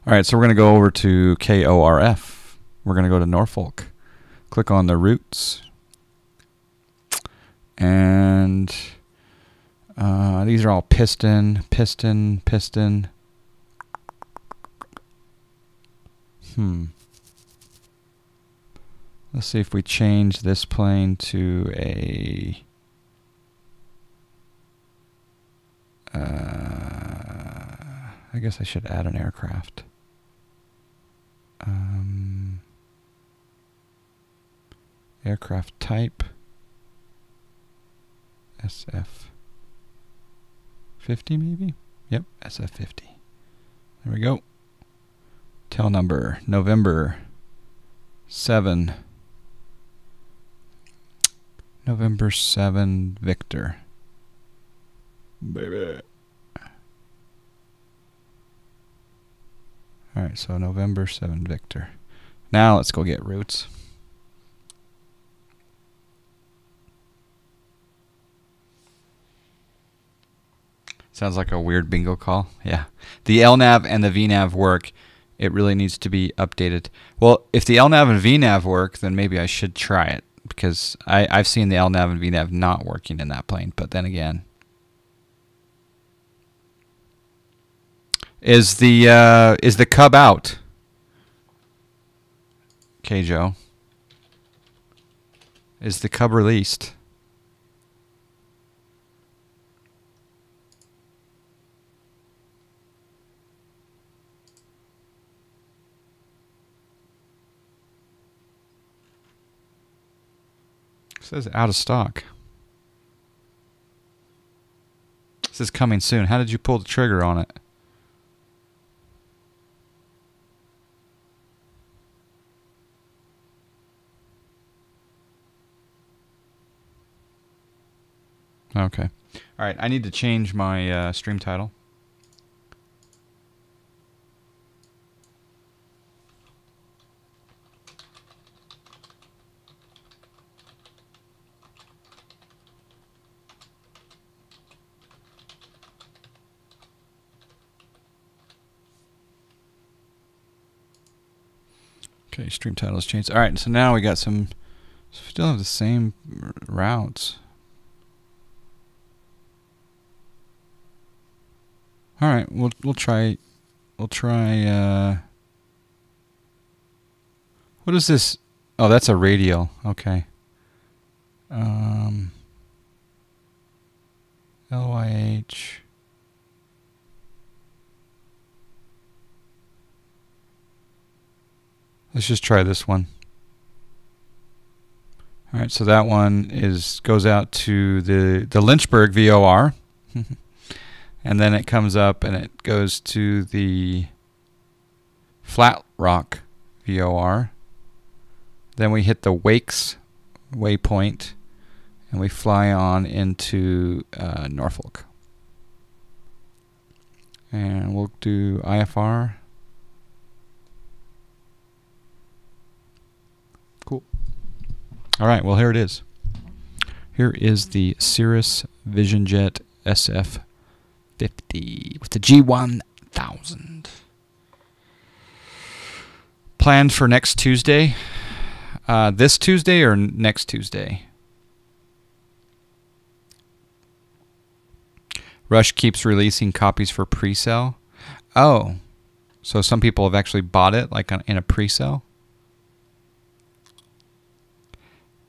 All right, so we're going to go over to KORF. We're going to go to Norfolk. Click on the routes. And these are all piston. Let's see if we change this plane to a... I guess I should add an aircraft. Aircraft type. SF50 maybe? Yep, SF50. There we go. Tail number, November 7. November 7 Victor. Baby. Alright, so November 7 Victor. Now let's go get routes. Sounds like a weird bingo call. Yeah. The LNAV and the VNAV work. It really needs to be updated. Well, if the LNAV and VNAV work, then maybe I should try it. Because I've seen the LNAV and VNAV not working in that plane. But then again. Is the Cub out? Okay, Joe. Is the Cub released? It says out of stock. This is coming soon. How did you pull the trigger on it? Okay. All right. I need to change my stream title. Okay, stream title has changed. All right, so now we got some. Still have the same routes. All right, we'll try. We'll try. What is this? Oh, that's a radial. Okay. LYH. Let's just try this one. All right, so that one goes out to the Lynchburg VOR. And then it comes up and it goes to the Flat Rock VOR. Then we hit the Wakes waypoint and we fly on into Norfolk. And we'll do IFR. Cool. All right, well, here it is. Here is the Cirrus Vision Jet SF50 with the G1000. Planned for next Tuesday. This Tuesday or next Tuesday? Rush keeps releasing copies for pre-sale. Oh, so some people have actually bought it like in a pre-sale?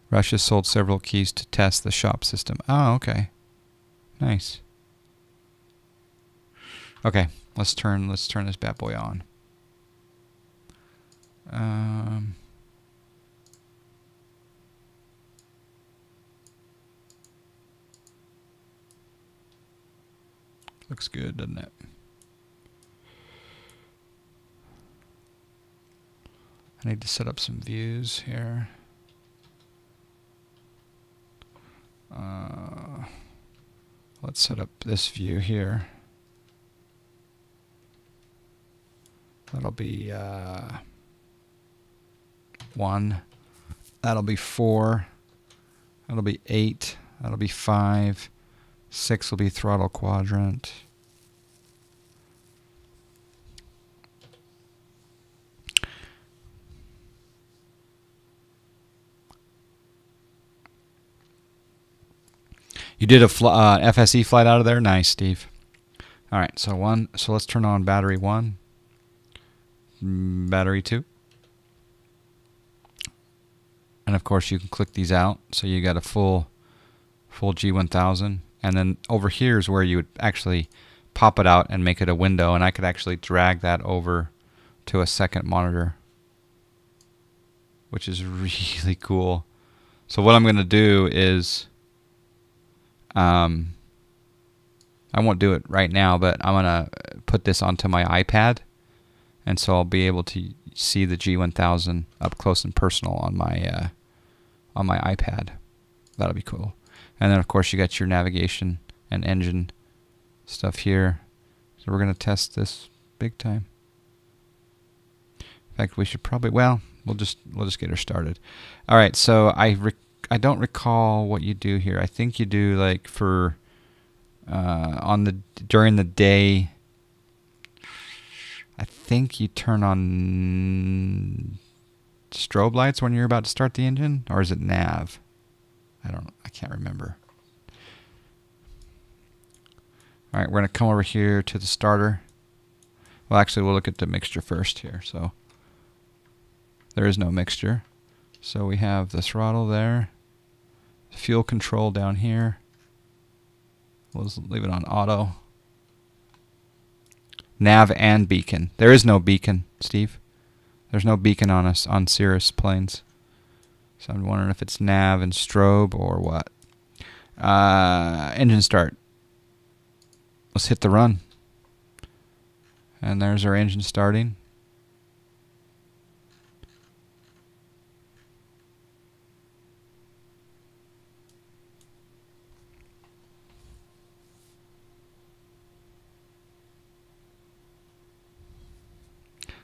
Rush has sold several keys to test the shop system. Oh, okay. Nice. Okay, let's turn this bad boy on. Looks good, doesn't it? I need to set up some views here. Let's set up this view here. That'll be 1. That'll be 4. That'll be 8. That'll be 5. 6 will be throttle quadrant. You did a FSE flight out of there? Nice, Steve. All right, so let's turn on battery 1, battery 2. And of course you can click these out, so you got a full G1000. And then over here is where you would actually pop it out and make it a window, and I could actually drag that over to a second monitor, which is really cool. So what I'm going to do is, I won't do it right now, but I'm going to put this onto my iPad, and so I'll be able to see the G1000 up close and personal on my iPad. That'll be cool. And then of course you got your navigation and engine stuff here. So we're going to test this big time. In fact, we should probably, well, we'll just get her started. All right, so I don't recall what you do here. I think you do like for during the day. I think you turn on strobe lights when you're about to start the engine, or is it nav? I can't remember. All right, we're going to come over here to the starter. Well, actually, we'll look at the mixture first here. So there is no mixture. So we have the throttle there, fuel control down here. We'll just leave it on auto. Nav and beacon. There is no beacon, Steve. There's no beacon on us on Cirrus planes. So I'm wondering if it's nav and strobe or what. Engine start. Let's hit the run. And there's our engine starting.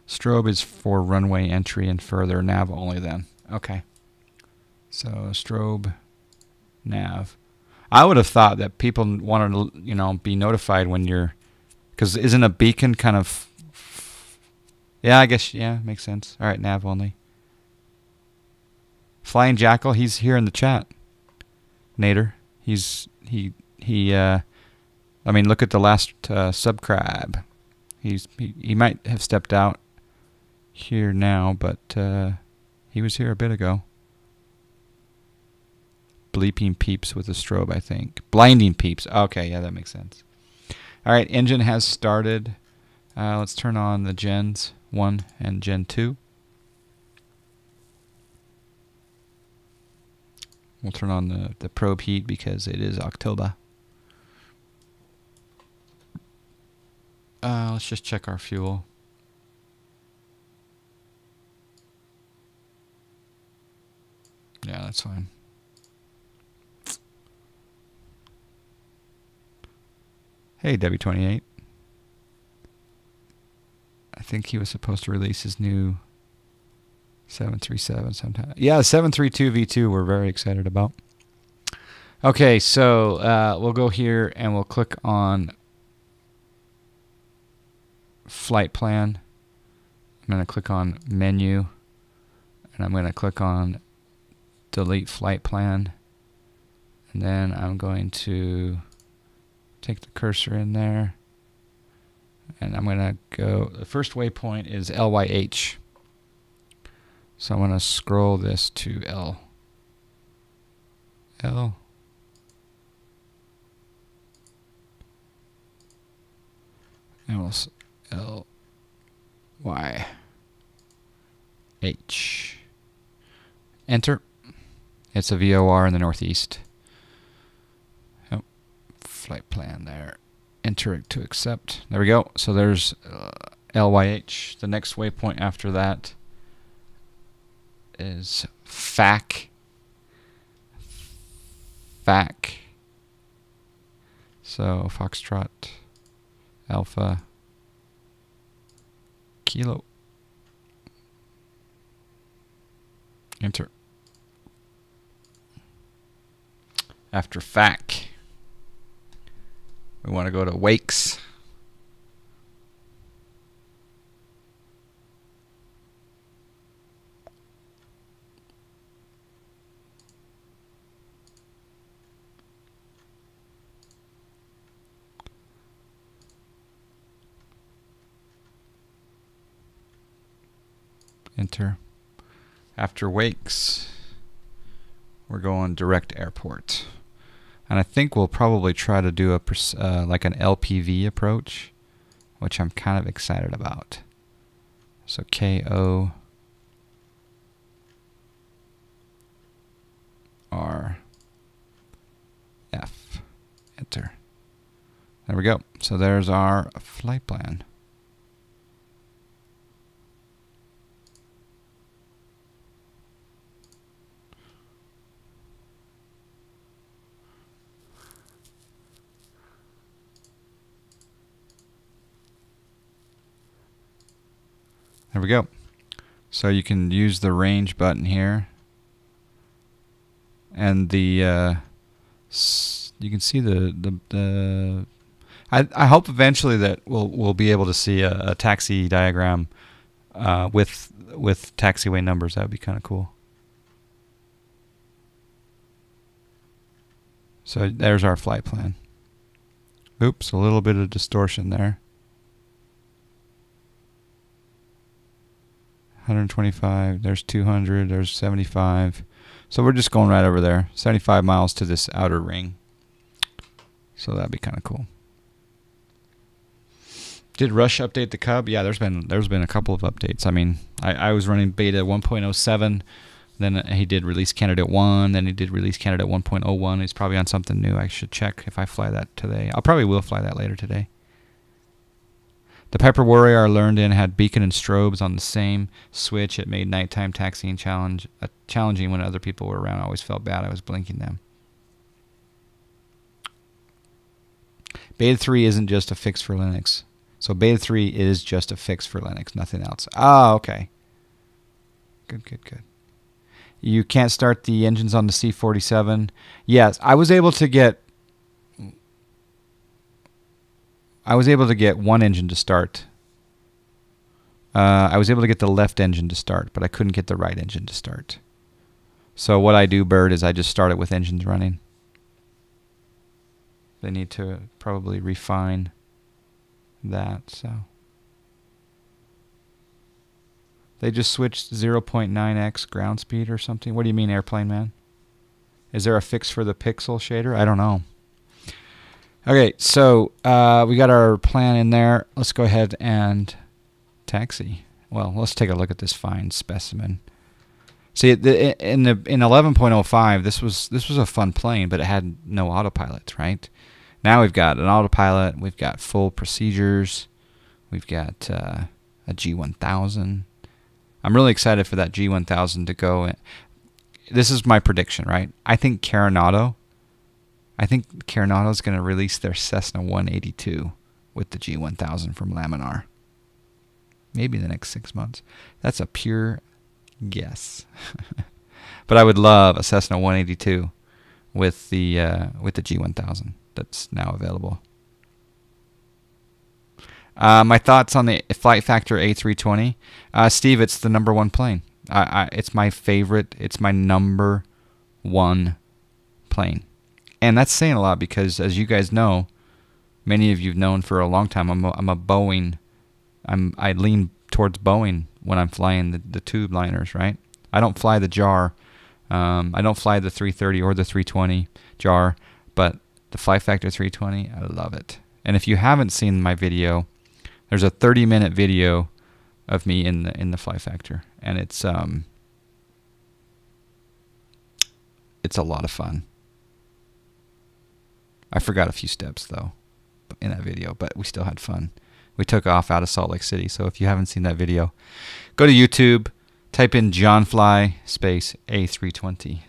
Strobe is for runway entry and further, nav only then. Okay. So strobe, nav. I would have thought that people wanted to, be notified when you're, because isn't a beacon kind of, yeah, I guess, yeah, makes sense. All right, nav only. Flying Jackal, he's here in the chat. Nader, I mean, look at the last subscribe. He might have stepped out here now, but he was here a bit ago. Bleeping peeps with a strobe, I think. Blinding peeps. Okay, yeah, that makes sense. All right, engine has started. Let's turn on the Gens 1 and Gen 2. We'll turn on the probe heat because it is October. Let's just check our fuel. Yeah, that's fine. Hey, W28. I think he was supposed to release his new 737 sometime. Yeah, the 732 V2 we're very excited about. Okay, so we'll go here and we'll click on flight plan. I'm going to click on menu, and I'm going to click on delete flight plan, and then I'm going to take the cursor in there, and I'm going to go, the first waypoint is LYH. So I'm going to scroll this to L. And we'll LYH. Enter. It's a VOR in the northeast. Oh, flight plan there. Enter it to accept. There we go. So there's LYH. The next waypoint after that is FAC. FAC. So Foxtrot, Alpha, Kilo. Enter. After FAC, we want to go to wakes. Enter. After wakes, we're going direct airport. And I think we'll probably try to do a like an LPV approach, which I'm kind of excited about. So KO R F. Enter. There we go. So there's our flight plan. There we go. So you can use the range button here, and the you can see the I hope eventually that we'll be able to see a taxi diagram with taxiway numbers. That would be kind of cool. So there's our flight plan. Oops, a little bit of distortion there. 125, there's 200, there's 75. So we're just going right over there. 75 miles to this outer ring. So that'd be kind of cool. Did Rush update the Cub? Yeah, there's been a couple of updates. I mean, I was running beta 1.07, then he did release candidate 1, then he did release candidate 1.01. He's probably on something new. I should check if I fly that today. I probably will fly that later today. The Piper Warrior I learned in had beacon and strobes on the same switch. It made nighttime taxiing challenging when other people were around. I always felt bad I was blinking them. Beta 3 isn't just a fix for Linux. So Beta 3 is just a fix for Linux, nothing else. Oh, okay. Good, good, good. You can't start the engines on the C47. Yes, I was able to get one engine to start. I was able to get the left engine to start, but I couldn't get the right engine to start. So what I do, Bird, is I just start it with engines running. They need to probably refine that. So they just switched 0.9x ground speed or something. What do you mean, Airplane Man? Is there a fix for the pixel shader? I don't know. Okay, so we got our plan in there. Let's go ahead and taxi. Well, let's take a look at this fine specimen. See, in 11.05, this was a fun plane, but it had no autopilot, right? Now we've got an autopilot. We've got full procedures. We've got a G1000. I'm really excited for that G1000 to go. This is my prediction, right? I think Coronado is going to release their Cessna 182 with the G1000 from Laminar. Maybe in the next 6 months. That's a pure guess. But I would love a Cessna 182 with the G1000 that's now available. My thoughts on the Flight Factor A320. Steve, it's the #1 plane. It's my favorite. It's my #1 plane. And that's saying a lot because, as you guys know, many of you have known for a long time, I'm a Boeing. I lean towards Boeing when I'm flying the tube liners, right? I don't fly the JAR. I don't fly the 330 or the 320 JAR, but the Flight Factor 320, I love it. And if you haven't seen my video, there's a 30-minute video of me in the Flight Factor, and it's a lot of fun. I forgot a few steps though in that video, but we still had fun. We took off out of Salt Lake City, so if you haven't seen that video, go to YouTube, type in John Fly space A320.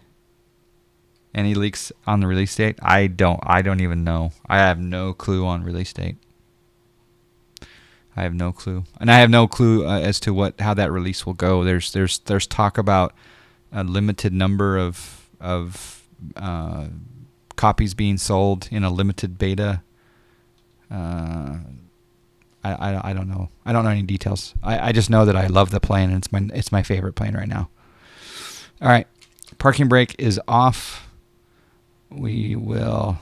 Any leaks on the release date? I don't even know. I have no clue on release date. I have no clue, and I have no clue as to how that release will go. There's talk about a limited number of copies being sold in a limited beta. I don't know. I don't know any details. I just know that I love the plane, and it's my favorite plane right now. All right, parking brake is off. We will.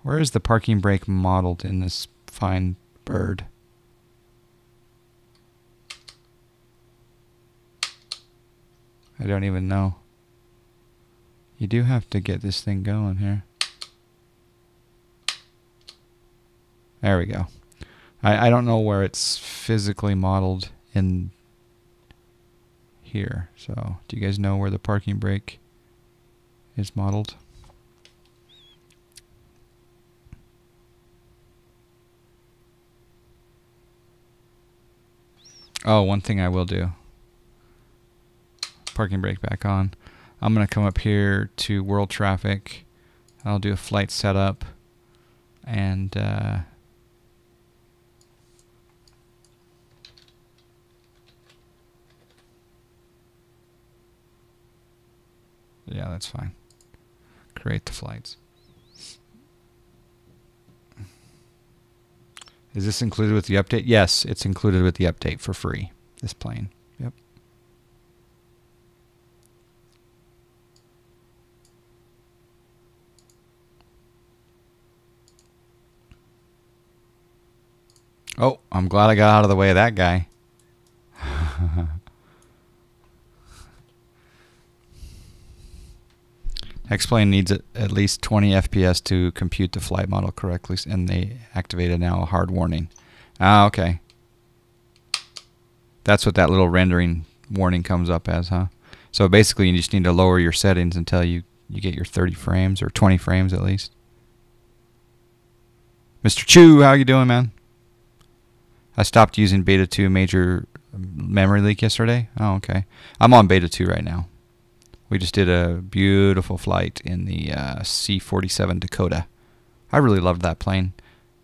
Where is the parking brake modeled in this fine bird? I don't even know. You do have to get this thing going here. There we go. I don't know where it's physically modeled in here. So, do you guys know where the parking brake is modeled? Oh, one thing I will do. Parking brake back on. I'm going to come up here to world traffic. I'll do a flight setup. And yeah, that's fine. Create the flights. Is this included with the update? Yes, it's included with the update for free. This plane. Yep. Oh, I'm glad I got out of the way of that guy. X-Plane needs at least 20 FPS to compute the flight model correctly, and they activated now a hard warning. Ah, okay. That's what that little rendering warning comes up as, huh? So basically you just need to lower your settings until you get your 30 frames, or 20 frames at least. Mr. Chu, how you doing, man? I stopped using Beta 2 major memory leak yesterday. Oh, okay. I'm on Beta 2 right now. We just did a beautiful flight in the C-47 Dakota. I really loved that plane.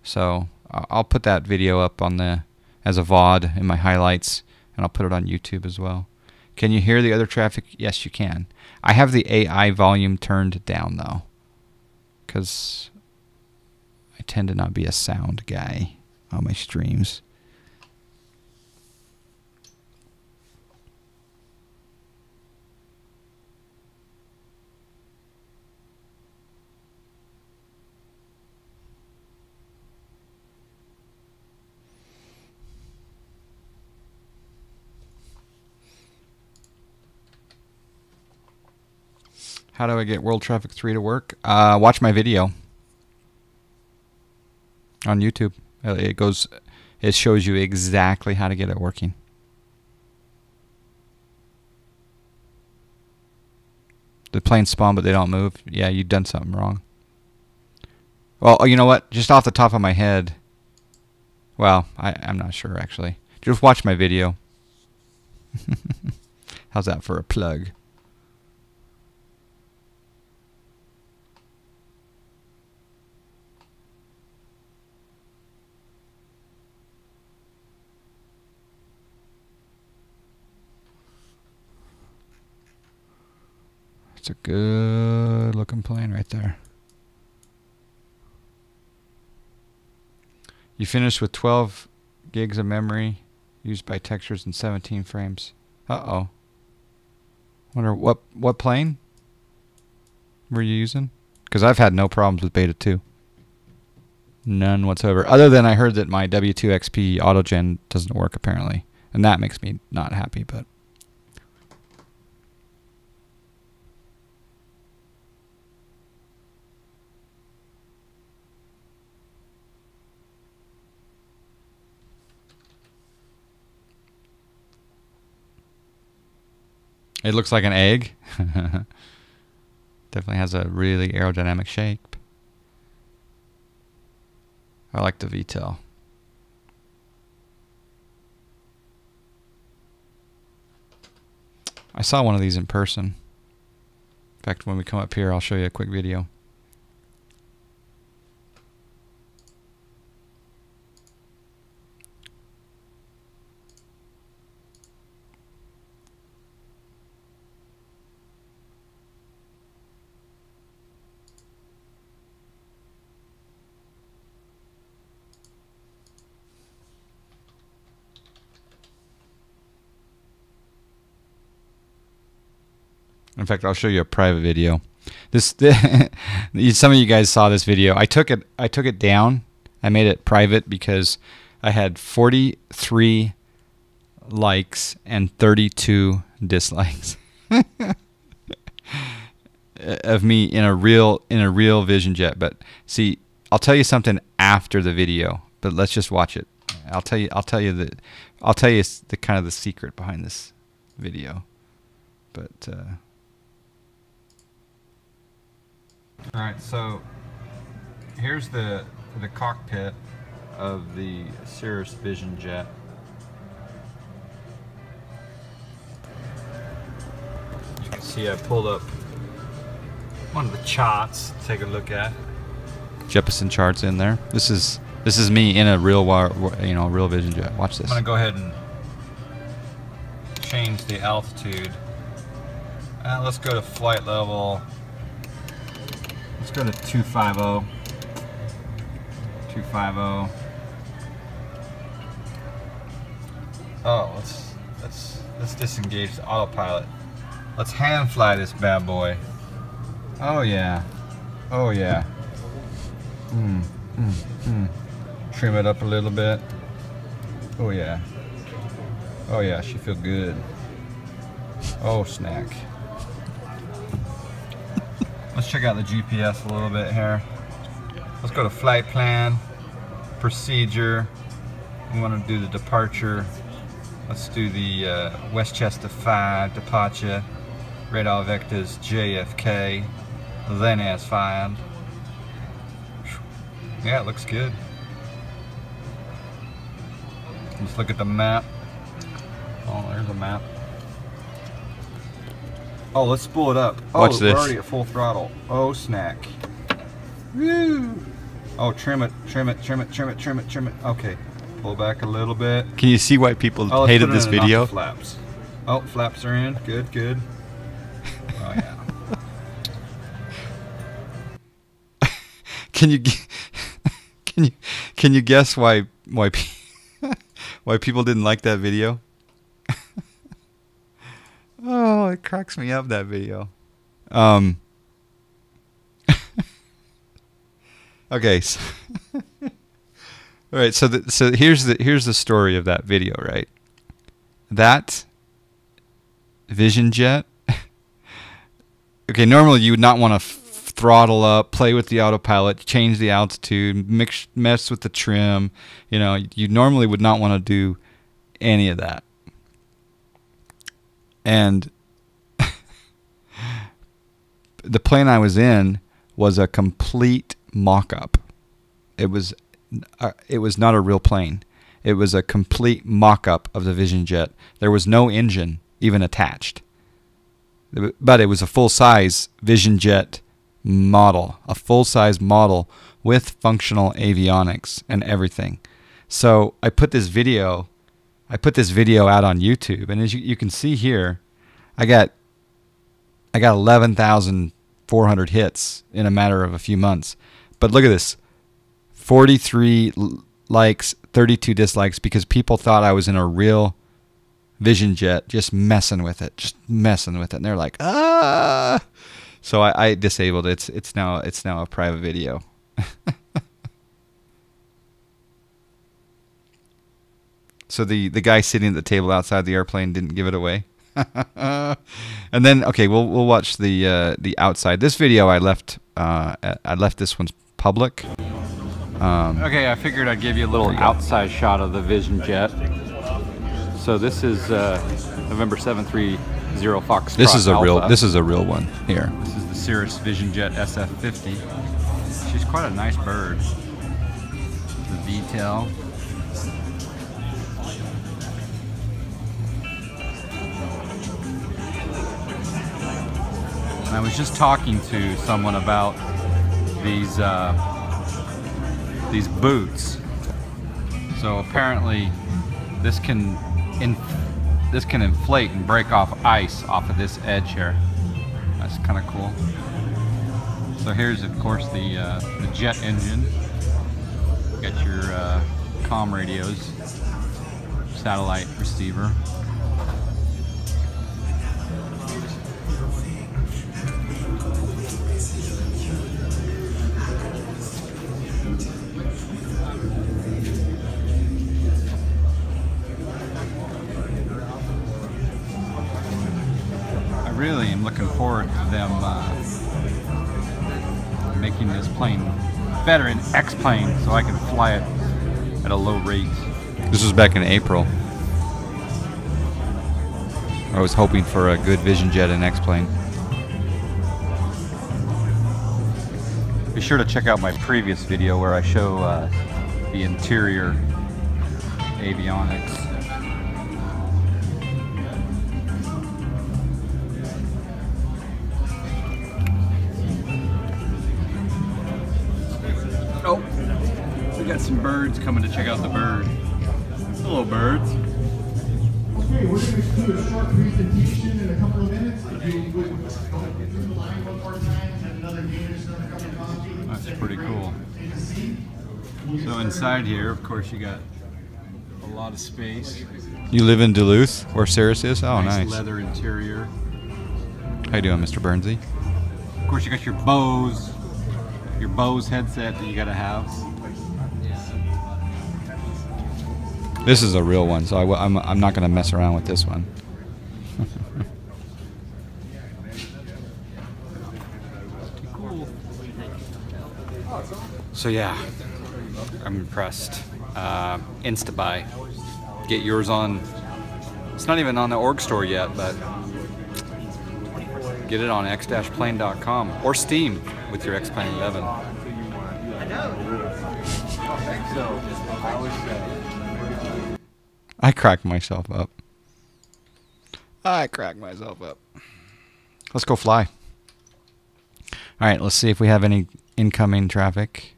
So I'll put that video up on as a VOD in my highlights, and I'll put it on YouTube as well. Can you hear the other traffic? Yes, you can. I have the AI volume turned down, though, because I tend to not be a sound guy on my streams. How do I get World Traffic 3 to work? Watch my video on YouTube. It shows you exactly how to get it working. The planes spawn, but they don't move. Yeah, you've done something wrong. Well, you know what? Just off the top of my head, well, I'm not sure actually. Just watch my video. How's that for a plug? It's a good looking plane right there. You finished with 12 gigs of memory used by textures in 17 frames. Uh-oh. Wonder what plane were you using? Because I've had no problems with Beta 2. None whatsoever. Other than I heard that my W2XP autogen doesn't work apparently. And that makes me not happy, but... It looks like an egg. Definitely has a really aerodynamic shape. I like the VTOL. I saw one of these in person. In fact, when we come up here, I'll show you a quick video. In fact, I'll show you a private video. Some of you guys saw this video. I took it down. I made it private because I had 43 likes and 32 dislikes. of me in a real Vision Jet. But see, I'll tell you something after the video. But let's just watch it. I'll tell you the kind of the secret behind this video. But all right, so here's the cockpit of the Cirrus Vision Jet. You can see I pulled up one of the charts to take a look at. Jeppesen charts in there. This is me in a real real Vision Jet. Watch this. I'm gonna go ahead and change the altitude. Let's go to flight level. Let's go to 250. 250. Oh, let's disengage the autopilot. Let's hand fly this bad boy. Oh yeah. Oh yeah. Trim it up a little bit. Oh yeah. Oh yeah, she feel good. Oh snack. Let's check out the GPS a little bit here. Let's go to flight plan, procedure. We want to do the departure. Let's do the Westchester 5 departure. Radar vectors JFK, then as fired. Yeah, it looks good. Let's look at the map. Oh, there's a map. Oh, let's spool it up. Oh, Watch this. We're already at full throttle. Oh, snack. Woo! Oh, trim it, trim it, trim it, trim it, trim it, trim it. Okay, pull back a little bit. Can you see why people Oh, hated this video? Flaps. Oh, flaps are in. Good, good. Oh yeah. Can you guess why people didn't like that video? Oh, it cracks me up, that video. Okay. So all right. So here's the story of that video, right? That Vision Jet. Okay, normally you would not want to throttle up, play with the autopilot, change the altitude, mess with the trim. You know, you normally would not want to do any of that. And the plane I was in was a complete mock-up. It was not a real plane. It was a complete mock-up of the Vision Jet. There was no engine even attached. But it was a full-size Vision Jet model, a full-size model with functional avionics and everything. So I put this video out on YouTube, and as you can see here, I got 11,400 hits in a matter of a few months. But look at this, 43 likes, 32 dislikes, because people thought I was in a real Vision Jet, just messing with it, and they're like, ah. So I disabled it. It's now a private video. So the guy sitting at the table outside the airplane didn't give it away. And then okay, we'll watch the outside. This video I left this one's public. Okay, I figured I'd give you a little outside shot of the Vision Jet. So this is November 730 Foxtrot. This is a real one here. This is the Cirrus Vision Jet SF50. She's quite a nice bird. The detail. And I was just talking to someone about these boots. So apparently this can inflate and break off ice off of this edge here. That's kind of cool. So here's of course the jet engine. Got your comm radios, satellite receiver. forward to them making this plane better in X-plane so I can fly it at a low rate. This was back in April. I was hoping for a good Vision Jet in X-plane. Be sure to check out my previous video where I show the interior avionics. Oh, we got some birds coming to check out the bird. Hello, birds. Okay, we're going to do a short presentation in a couple of minutes. If you would go through the line one more time and another game, just another cup of coffee. That's pretty cool. So inside here, of course, you got a lot of space. You live in Duluth, where Cirrus is? Oh, nice. Leather interior. How you doing, Mr. Burnsy? Of course, you got your Bose headset that you gotta have. This is a real one, so I'm not going to mess around with this one. So yeah, I'm impressed. Insta-buy. Get yours on. It's not even on the org store yet, but get it on x-plane.com or Steam with your X-Plane 11. I cracked myself up. Let's go fly. All right, let's see if we have any incoming traffic.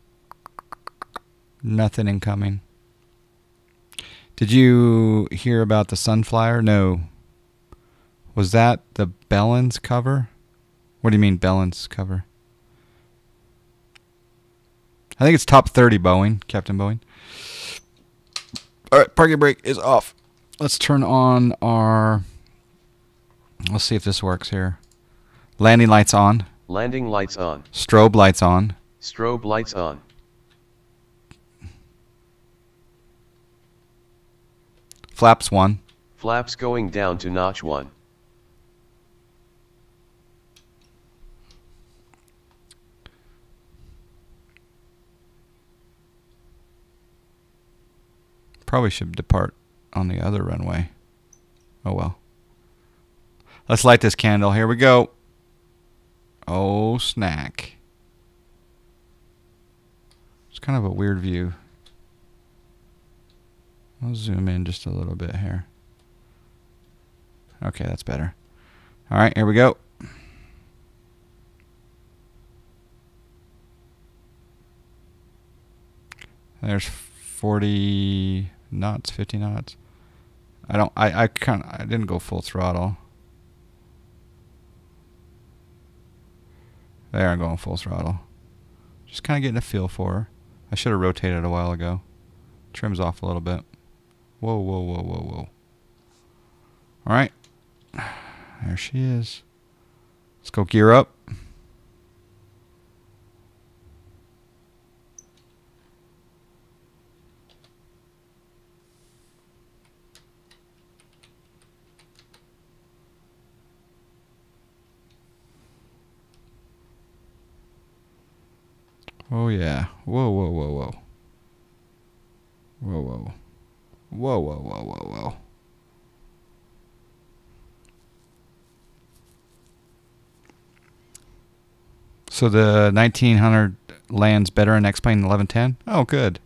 Nothing incoming. Did you hear about the Sunflyer? No. Was that the Bellins cover? What do you mean Bellins cover? I think it's top 30 Boeing, Captain Boeing. All right, parking brake is off. Let's turn on our... Let's see if this works here. Landing lights on. Landing lights on. Strobe lights on. Strobe lights on. Flaps 1. Flaps going down to notch 1. Probably should depart on the other runway. Oh well. Let's light this candle. Here we go. Oh, snack. It's kind of a weird view. I'll zoom in just a little bit here. Okay, that's better. All right, here we go. There's 40 knots, 50 knots. I didn't go full throttle. There, I'm going full throttle. Just kind of getting a feel for her. I should have rotated a while ago. Trim's off a little bit. Whoa, whoa, whoa, whoa, whoa. All right. There she is. Let's go gear up. Oh yeah. Whoa, whoa, whoa, whoa. Whoa, whoa. Whoa, whoa, whoa, whoa, whoa. So the 1900 lands better in X-Plane 1110? Oh, good.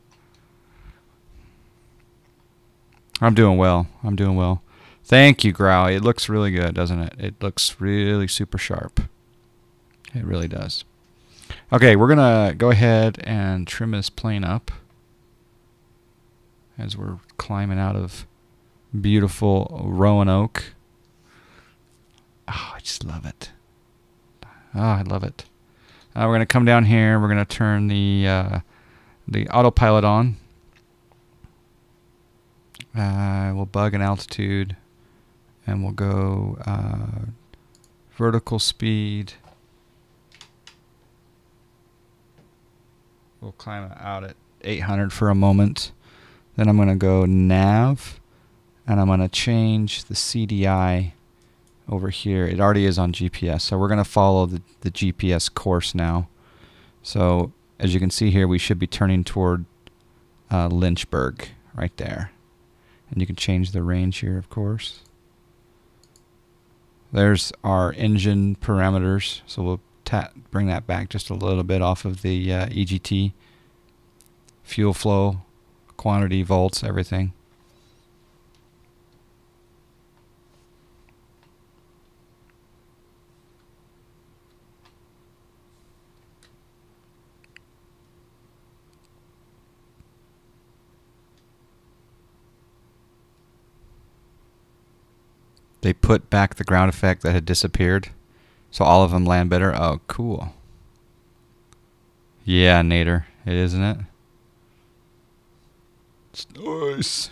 I'm doing well. I'm doing well. Thank you, Growl. It looks really good, doesn't it? It looks really super sharp. It really does. Okay, we're going to go ahead and trim this plane up as we're climbing out of beautiful Roanoke. Oh, I just love it. Oh, I love it. We're going to come down here. We're going to turn the autopilot on. We'll bug an altitude, and we'll go vertical speed. We'll climb out at 800 for a moment. Then I'm going to go nav, and I'm going to change the CDI over here. It already is on GPS, so we're going to follow the GPS course now. So as you can see here, we should be turning toward Lynchburg right there. And you can change the range here, of course. There's our engine parameters, so we'll bring that back just a little bit off of the EGT. Fuel flow, quantity, volts, everything. They put back the ground effect that had disappeared, so all of them land better. Oh, cool. Yeah, Nader, it isn't it? It's nice.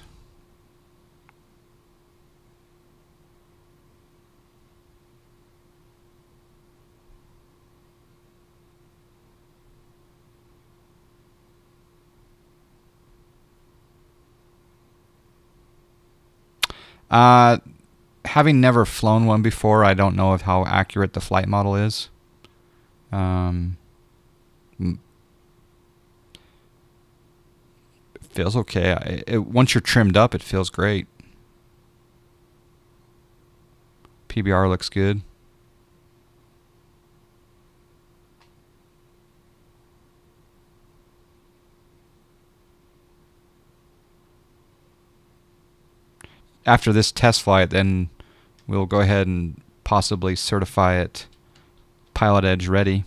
Having never flown one before, I don't know of how accurate the flight model is. It feels okay. Once you're trimmed up, it feels great. PBR looks good. After this test flight, then we'll go ahead and possibly certify it Pilot Edge ready.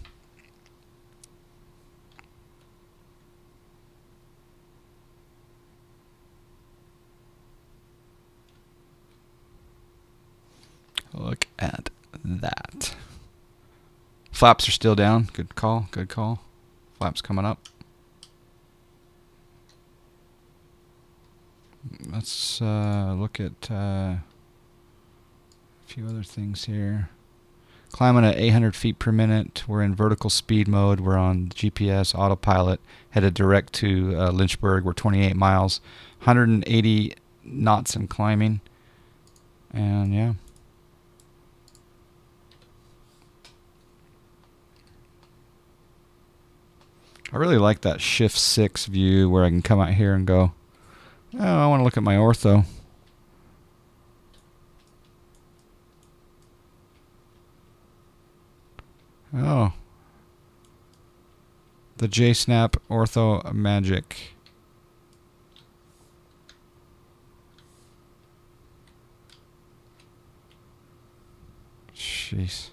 Look at that. Flaps are still down. Good call. Good call. Flaps coming up. Let's look at a few other things here. Climbing at 800 feet per minute. We're in vertical speed mode. We're on GPS autopilot. Headed direct to Lynchburg. We're 28 miles. 180 knots in climbing. And yeah. I really like that shift 6 view where I can come out here and go, oh, I want to look at my ortho. Oh. The J-Snap ortho magic. Jeez.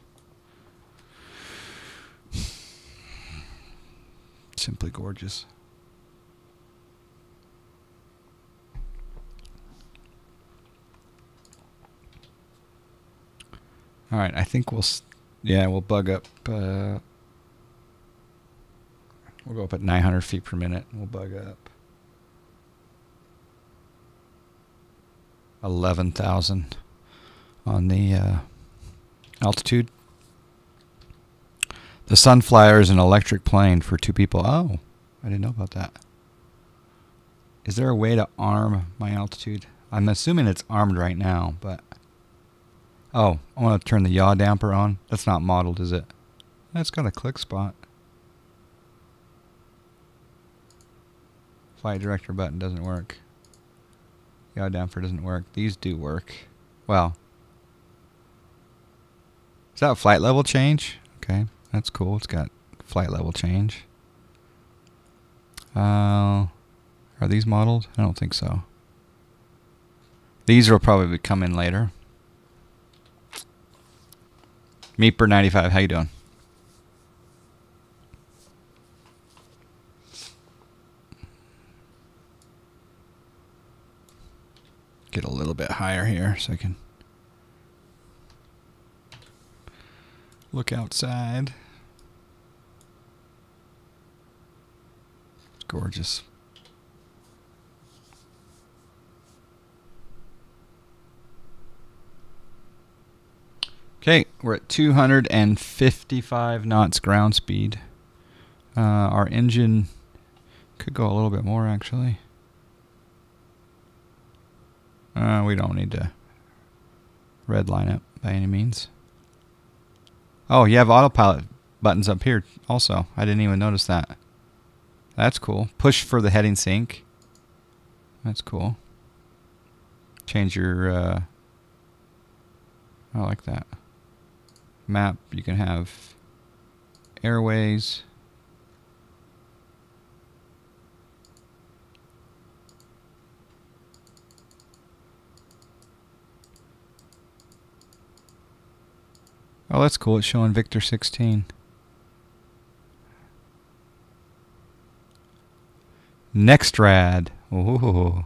Simply gorgeous. All right, I think we'll bug up. We'll go up at 900 feet per minute. We'll bug up 11,000 on the altitude. The Sunflyer is an electric plane for 2 people. Oh, I didn't know about that. Is there a way to arm my altitude? I'm assuming it's armed right now, but... Oh, I want to turn the yaw damper on. That's not modeled, is it? It's got a click spot. Flight director button doesn't work. Yaw damper doesn't work. These do work. Well. Is that a flight level change? Okay. That's cool. It's got flight level change. Are these modeled? I don't think so. These will probably come in later. Meeper95, how you doing? Get a little bit higher here so I can look outside. It's gorgeous. Okay, we're at 255 knots ground speed. Our engine could go a little bit more, actually. We don't need to redline it. by any means. Oh, you have autopilot buttons up here also. I didn't even notice that. That's cool. Push for the heading sync. That's cool. Change your... I like that. Map, you can have airways. Oh, that's cool. It's showing Victor 16. Next rad. Ooh.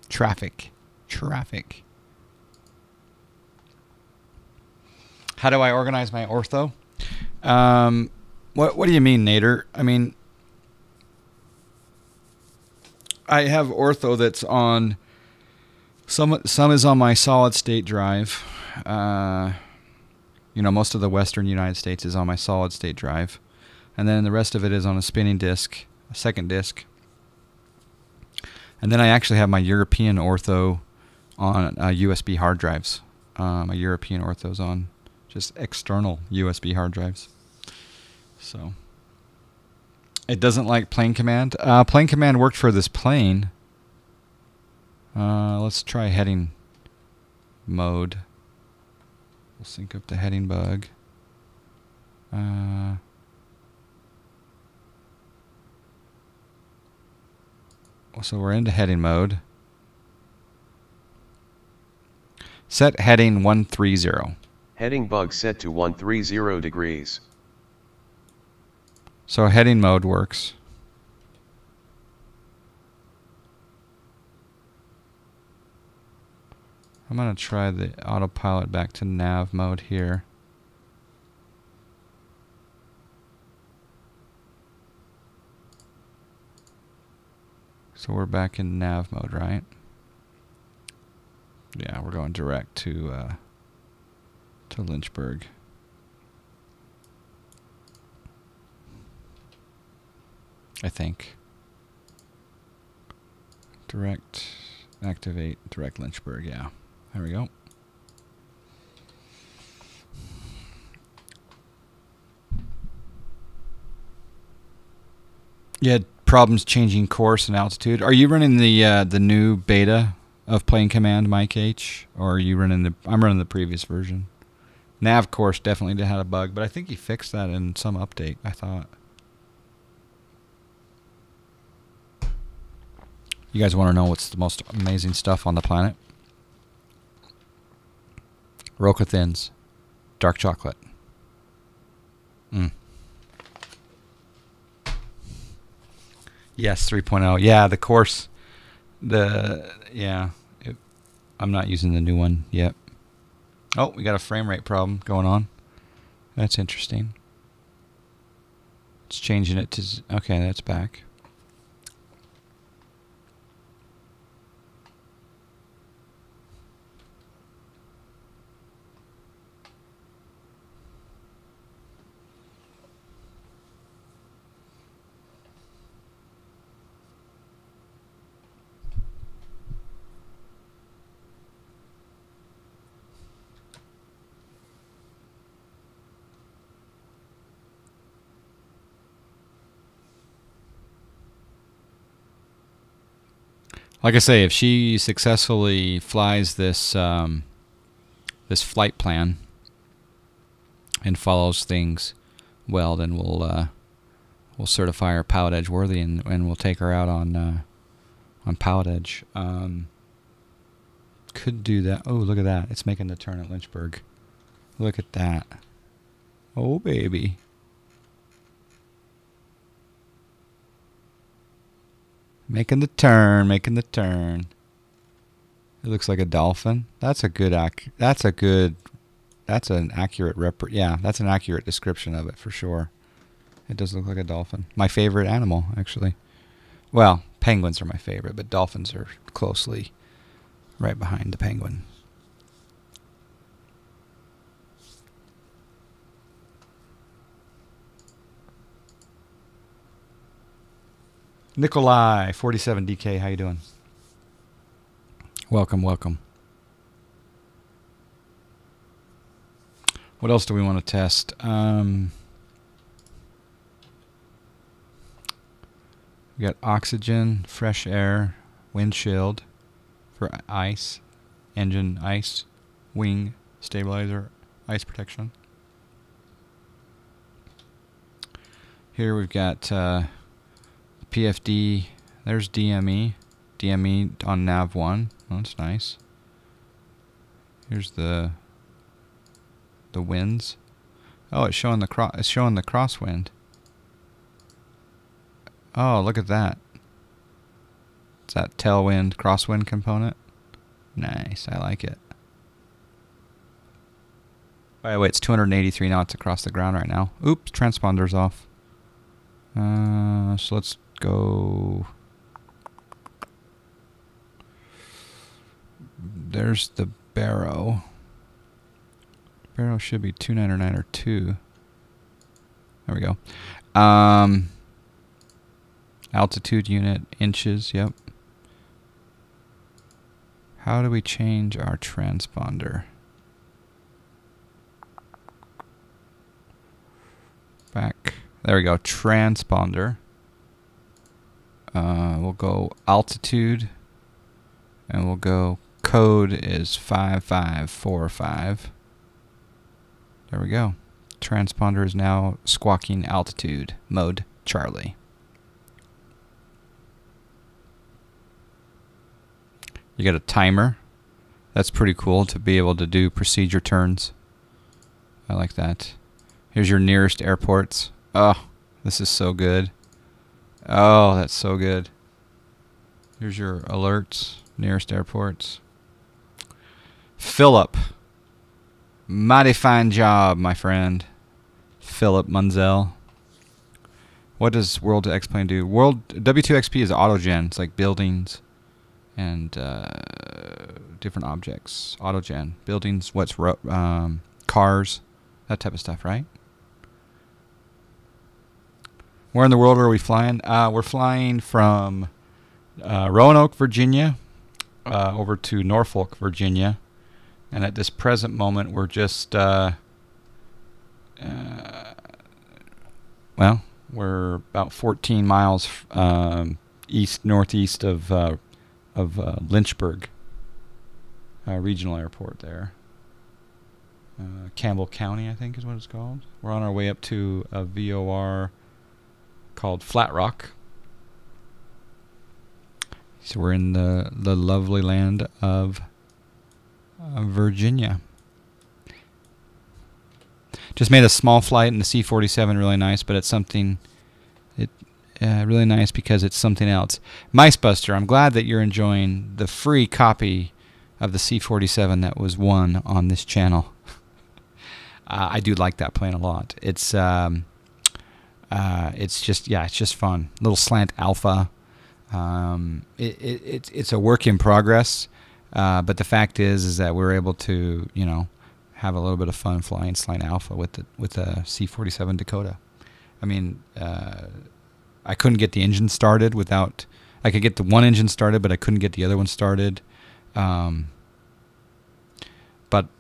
Traffic. Traffic. How do I organize my ortho? What do you mean, Nader? I mean, I have ortho that's on... Some is on my solid state drive. You know, most of the western United States is on my solid state drive. And then the rest of it is on a spinning disk, a second disk. And then I actually have my European ortho on USB hard drives. My European ortho's on just external USB hard drives. So it doesn't like plane command. Plane command worked for this plane. Let's try heading mode. We'll sync up the heading bug. So we're into heading mode. Set heading 130. Heading bug set to 130 degrees. So heading mode works. I'm going to try the autopilot back to nav mode here. So we're back in nav mode, right? Yeah, we're going direct to Lynchburg. I think. Direct, activate, direct Lynchburg, yeah. There we go. You had problems changing course and altitude. Are you running the new beta of Plane Command Mike H, or are you running the? I'm running the previous version. Nav course definitely had a bug, but I think he fixed that in some update, I thought. You guys want to know what's the most amazing stuff on the planet? Roca Thins. Dark chocolate. Yes, 3.0. Yeah, the course. I'm not using the new one yet. Oh, we got a frame rate problem going on. That's interesting. It's changing it to... Okay, that's back. Like I say, if she successfully flies this this flight plan and follows things well, then we'll certify her Pallet Edge worthy, and we'll take her out on Pallet Edge. Could do that. Oh, look at that! It's making the turn at Lynchburg. Look at that! Oh, baby. Making the turn, making the turn. It looks like a dolphin. That's an accurate yeah, that's an accurate description of it for sure. It does look like a dolphin. My favorite animal, actually. Well, penguins are my favorite, but dolphins are closely right behind the penguin. Nikolai, 47DK, how you doing? Welcome, welcome. What else do we want to test? We got oxygen, fresh air, windshield for ice, engine ice, wing stabilizer, ice protection. Here we've got PFD. There's DME. DME on nav 1. Oh, that's nice. Here's the winds. Oh, it's showing the crosswind. Oh, look at that. It's that tailwind crosswind component. Nice, I like it. By the way, it's 283 knots across the ground right now. Oops, transponder's off. So let's go. There's the Barrow. Barrow should be 299 or 2. There we go. Altitude unit, inches, yep. How do we change our transponder? Back. There we go. Transponder. We'll go altitude. And we'll go code is 5545. There we go. Transponder is now squawking altitude mode Charlie. You got a timer. That's pretty cool to be able to do procedure turns. I like that. Here's your nearest airports. Oh, this is so good. Oh, that's so good. Here's your alerts, nearest airports. Philip. Mighty fine job, my friend. Philip Munzel. What does World X-Plane do? World W2XP is autogen. It's like buildings and different objects. Autogen. Buildings, cars, that type of stuff, right? Where in the world are we flying? We're flying from Roanoke, Virginia, over to Norfolk, Virginia. And at this present moment, we're just, well, we're about 14 miles northeast of Lynchburg Regional Airport there. Campbell County, I think is what it's called. We're on our way up to a VOR called Flat Rock. So we're in the lovely land of Virginia. Just made a small flight in the C-47, really nice, but it's something really nice because it's something else. Micebuster, I'm glad that you're enjoying the free copy of the C-47 that was won on this channel. I do like that plane a lot. It's just fun. Little slant alpha. It's a work in progress, but the fact is that we're able to, have a little bit of fun flying slant alpha with the C-47 Dakota. I mean, I couldn't get the engine started without. I could get the one engine started, but I couldn't get the other one started. But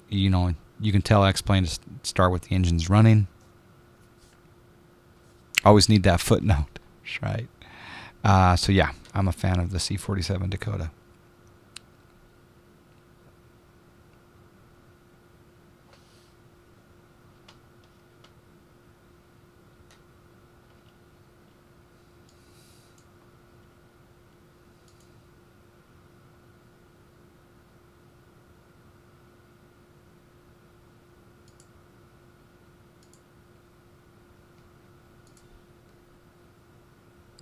you can tell X-Plane to start with the engines running. Always need that footnote, right? So yeah, I'm a fan of the C-47 Dakota.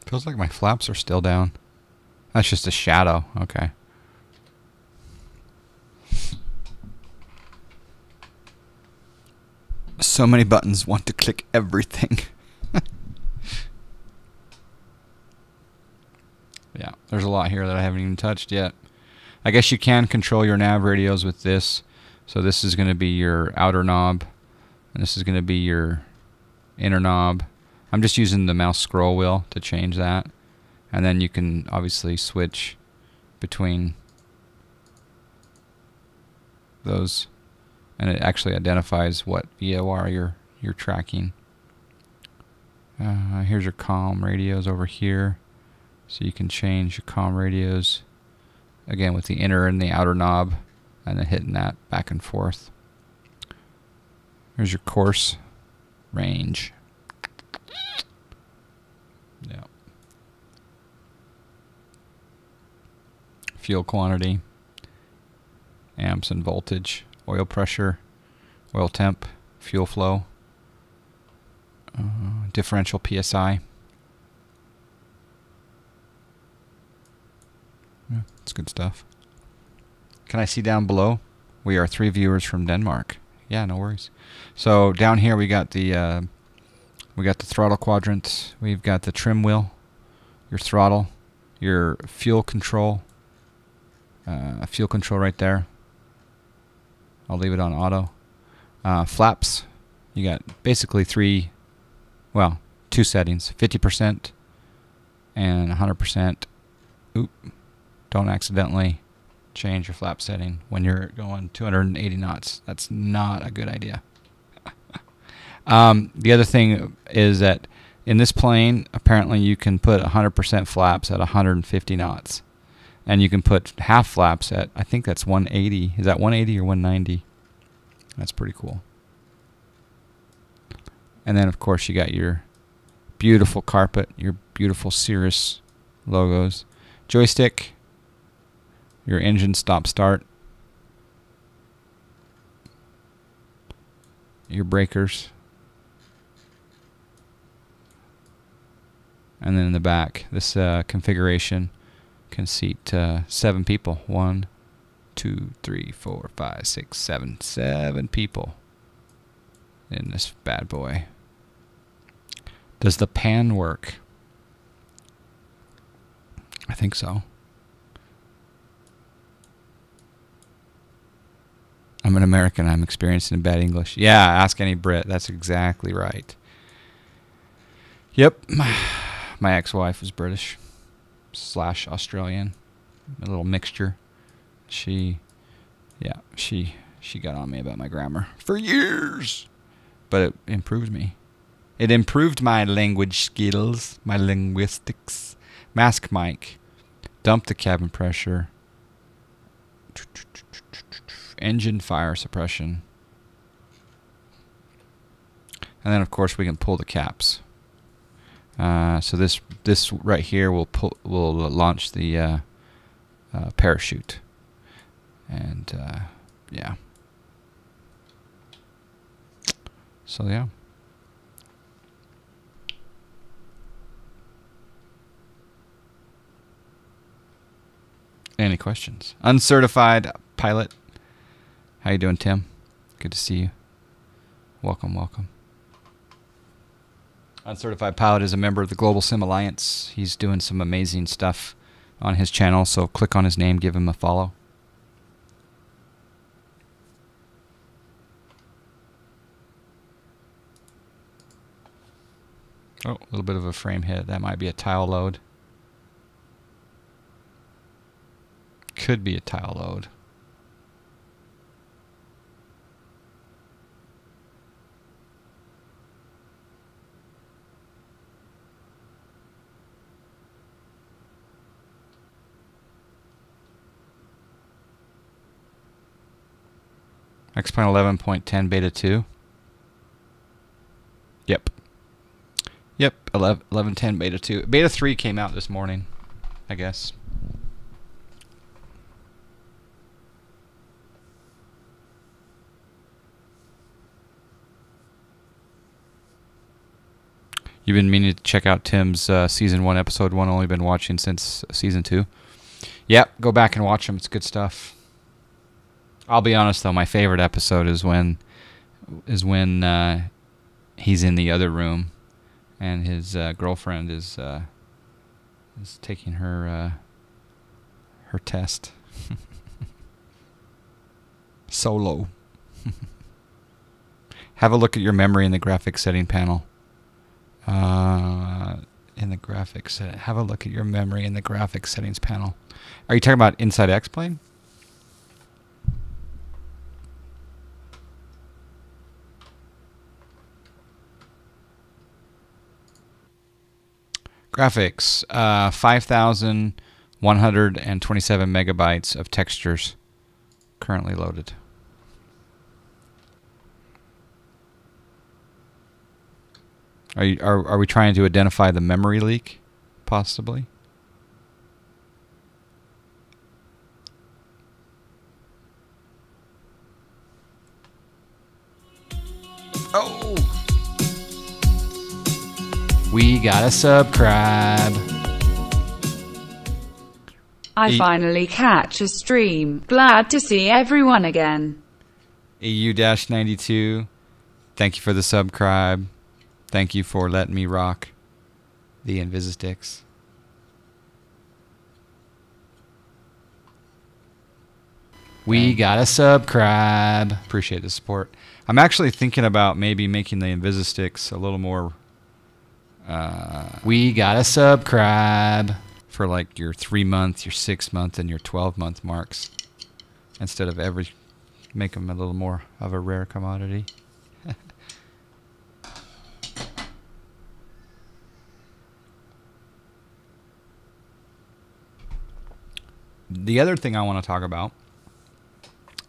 Feels like my flaps are still down. That's just a shadow. Okay. So many buttons, want to click everything. Yeah, there's a lot here that I haven't even touched yet. I guess you can control your nav radios with this. So this is going to be your outer knob, and this is going to be your inner knob. I'm just using the mouse scroll wheel to change that. And then you can obviously switch between those. and it actually identifies what VOR you're tracking. Here's your comm radios over here, so you can change your comm radios again with the inner and the outer knob, and then hitting that back and forth. Here's your course range. Yeah. Fuel quantity, amps and voltage, oil pressure, oil temp, fuel flow, differential PSI. Yeah, it's good stuff. Can I see down below? We are 3 viewers from Denmark. Yeah, no worries. So down here we got the throttle quadrant. We've got the trim wheel, your throttle, your fuel control. Fuel control right there. I'll leave it on auto. Flaps. You got basically 2 settings: 50% and 100%. Oop! Don't accidentally change your flap setting when you're going 280 knots. That's not a good idea. The other thing is that in this plane, apparently you can put 100% flaps at 150 knots. And you can put half flaps at, I think that's 180. Is that 180 or 190? That's pretty cool. And then, of course, you got your beautiful carpet, your beautiful Cirrus logos. Joystick, your engine stop-start, your breakers, and then in the back, this configuration can seat 7 people. 1, 2, 3, 4, 5, 6, 7. 7 people in this bad boy. Does the pan work? I think so. I'm an American. I'm experienced in bad English. Yeah, ask any Brit. That's exactly right. Yep. My ex-wife was British / Australian. A little mixture. She got on me about my grammar for years. But it improved me. It improved my language skills, my linguistics. Mask mic. Dump the cabin pressure. Engine fire suppression. And then, of course, we can pull the caps. So this right here will launch the parachute. And yeah. So yeah. Any questions? Uncertified pilot. How you doing, Tim? Good to see you. Welcome, welcome. Uncertified Pilot is a member of the Global Sim Alliance. He's doing some amazing stuff on his channel, so click on his name, give him a follow. Oh, a little bit of a frame hit. That might be a tile load. Could be a tile load. X-Plane 11.10 Beta 2. Yep. Yep, 11.10 Beta 2. Beta 3 came out this morning, I guess. You've been meaning to check out Tim's Season 1, Episode 1. Only been watching since Season 2. Yep, go back and watch them. It's good stuff. I'll be honest, though. My favorite episode is when he's in the other room and his girlfriend is taking her test. Solo. Have a look at your memory in the graphics setting panel. In the graphics, have a look at your memory in the graphics settings panel. Are you talking about inside X-Plane? Graphics, 5,127 megabytes of textures currently loaded. Are we trying to identify the memory leak, possibly? Oh! We gotta subscribe. I finally catch a stream. Glad to see everyone again. EU-92, thank you for the subscribe. Thank you for letting me rock the Invisisticks. We gotta subscribe. Appreciate the support. I'm actually thinking about maybe making the Invisisticks a little more... we gotta subscribe for like your 3-month, your 6-month, and your 12-month marks, instead of make them a little more of a rare commodity. The other thing I want to talk about,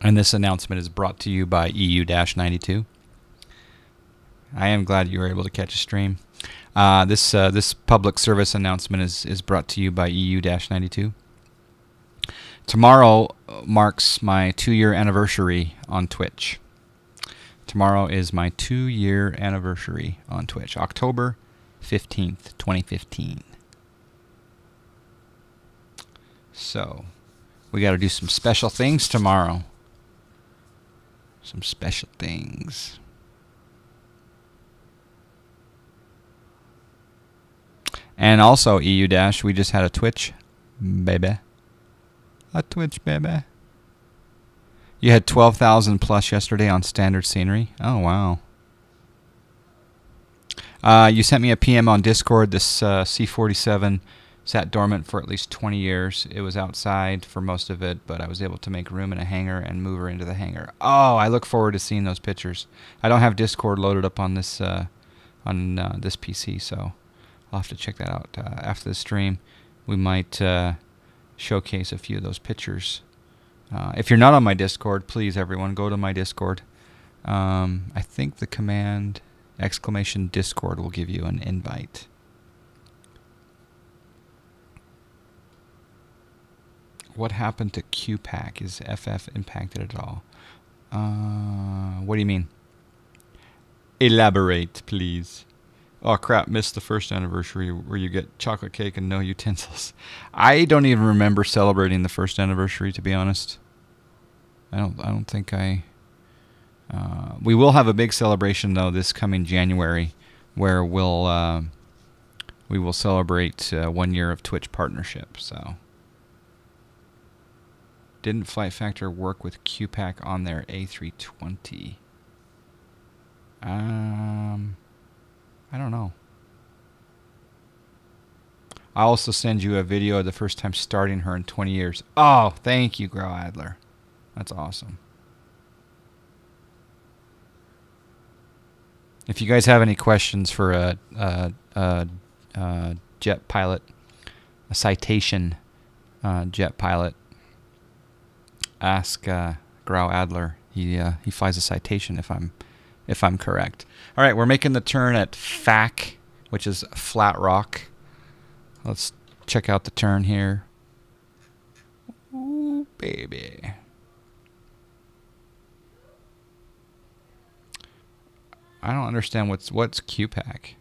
and this announcement is brought to you by EU-92. I am glad you were able to catch a stream. This public service announcement is brought to you by EU-92. Tomorrow marks my 2-year anniversary on Twitch. Tomorrow is my 2-year anniversary on Twitch, October 15th, 2015. So, we got to do some special things tomorrow. Some special things. And also, EU Dash, we just had a Twitch, baby. A Twitch, baby. You had 12,000 plus yesterday on standard scenery. Oh, wow. You sent me a PM on Discord. This C-47 sat dormant for at least 20 years. It was outside for most of it, but I was able to make room in a hangar and move her into the hangar. Oh, I look forward to seeing those pictures. I don't have Discord loaded up on this this PC, so I'll have to check that out after the stream. We might showcase a few of those pictures. If you're not on my Discord, please, everyone, go to my Discord. I think the command !Discord will give you an invite. What happened to QPAC? Is FF impacted at all? What do you mean? Elaborate, please. Oh crap, missed the first anniversary where you get chocolate cake and no utensils. I don't even remember celebrating the first anniversary, to be honest. I don't think I... we will have a big celebration, though, this coming January, where we will celebrate 1 year of Twitch partnership, so... Didn't Flight Factor work with QPAC on their A320? I don't know. I'll also send you a video of the first time starting her in 20 years. Oh, thank you, Grow Adler. That's awesome. If you guys have any questions for a jet pilot, a citation jet pilot, ask Grow Adler. He flies a citation if I'm correct. All right, we're making the turn at FAC, which is Flat Rock. Let's check out the turn here. Ooh, baby. I don't understand what's QPAC.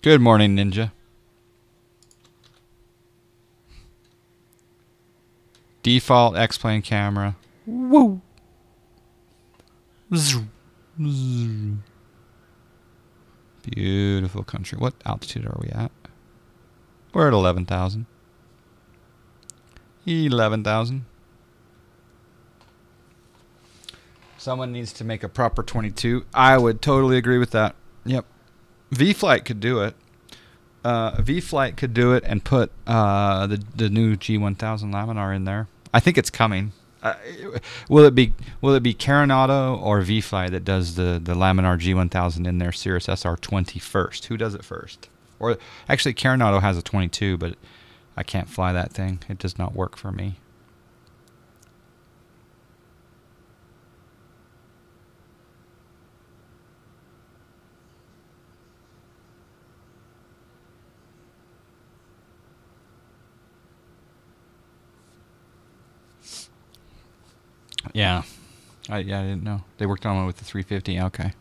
Good morning, Ninja. Default X-plane camera. Woo. Beautiful country. What altitude are we at? We're at 11,000. 11,000. Someone needs to make a proper 22. I would totally agree with that. Yep. V-Flight could do it. V-Flight could do it and put the new G1000 Laminar in there. I think it's coming. Will it be Carenado or VFly that does the laminar G1000 in their Cirrus SR20 first? Who does it first? Or actually, Carenado has a 22, but I can't fly that thing. It does not work for me. Yeah. I didn't know. They worked on one with the 350. Okay.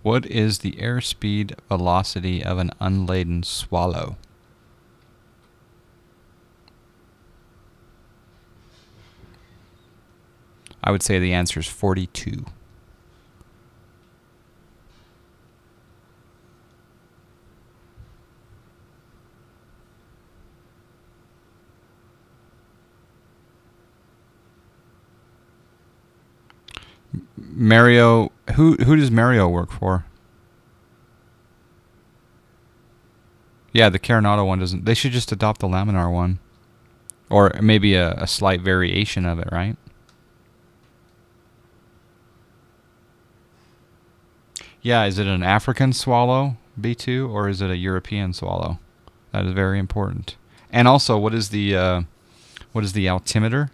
What is the airspeed velocity of an unladen swallow? I would say the answer is 42. Mario, who does Mario work for? Yeah, the Carenado one doesn't. They should just adopt the laminar one, or maybe a slight variation of it, right? Yeah, is it an African swallow B2 or is it a European swallow? That is very important. And also, what is the altimeter?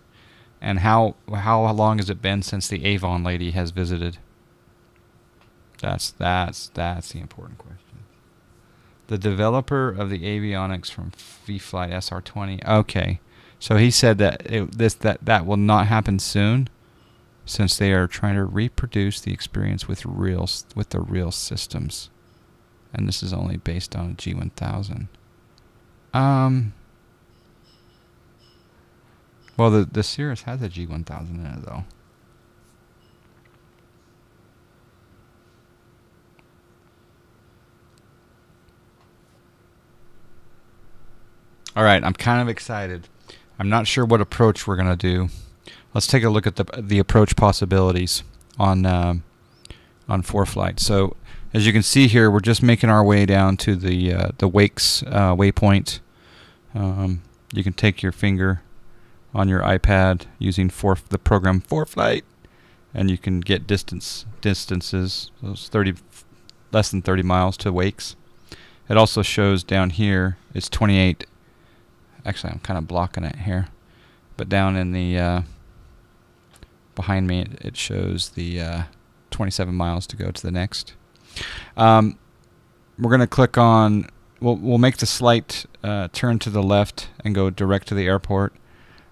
And how long has it been since the Avon lady has visited? That's the important question. The developer of the avionics from V-Flight SR20. Okay, so he said that that will not happen soon, since they are trying to reproduce the experience with the real systems, and this is only based on a G1000. Well, the Cirrus has a G1000 in it, though. All right, I'm kind of excited. I'm not sure what approach we're going to do. Let's take a look at the approach possibilities on ForeFlight. So, as you can see here, we're just making our way down to the Wakes waypoint. You can take your finger on your iPad using the program ForeFlight, and you can get distances. Those less than 30 miles to Wakes. It also shows down here it's 28. Actually, I'm kind of blocking it here, but down in the behind me it shows the 27 miles to go to the next. We're going to click on. We'll make the slight turn to the left and go direct to the airport.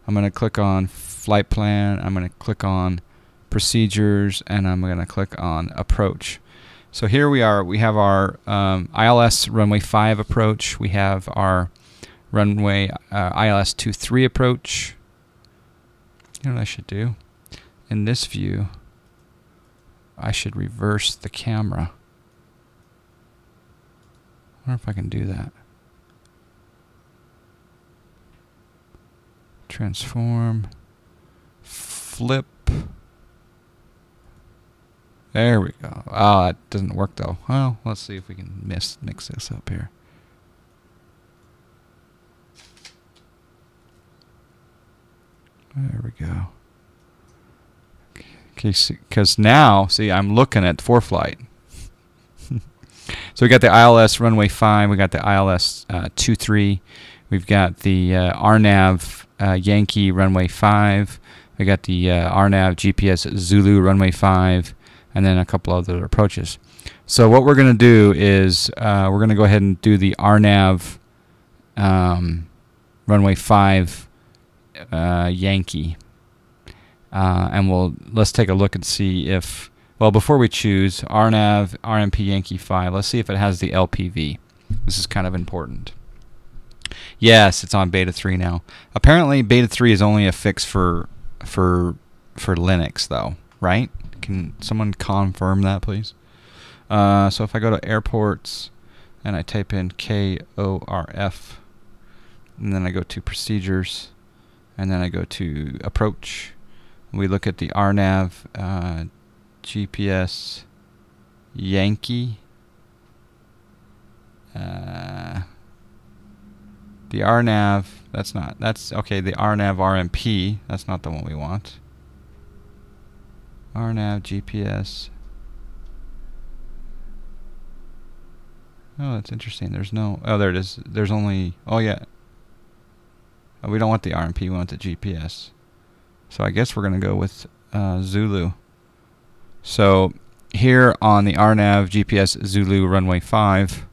I'm going to click on flight plan, I'm going to click on procedures, and I'm going to click on approach. So here we are. We have our ILS runway 5 approach. We have our runway ILS 23 approach. You know what I should do? In this view, I should reverse the camera. I wonder if I can do that. Transform, flip. There we go. Oh, that doesn't work though. Well, let's see if we can mix this up here. There we go. Okay, because now, see, I'm looking at ForeFlight. So we got the ILS runway 5. We got the ILS 23. We've got the RNAV Yankee runway 5. We got the RNAV GPS Zulu runway 5, and then a couple other approaches. So what we're going to do is we're going to go ahead and do the RNAV runway 5 Yankee, and let's take a look and see if, well, before we choose RNAV RMP Yankee 5, let's see if it has the LPV. This is kind of important. Yes, it's on beta 3 now. Apparently beta 3 is only a fix for Linux though, right? Can someone confirm that, please? So if I go to airports and I type in KORF, and then I go to procedures, and then I go to approach, we look at the RNAV, GPS, Yankee, the RNAV, that's okay, the RNAV RMP, that's not the one we want. RNAV, GPS. Oh, that's interesting. There's no, oh, there it is. There's only, oh yeah. Oh, we don't want the RMP, we want the GPS. So I guess we're going to go with Zulu. So here on the RNAV GPS Zulu runway 5,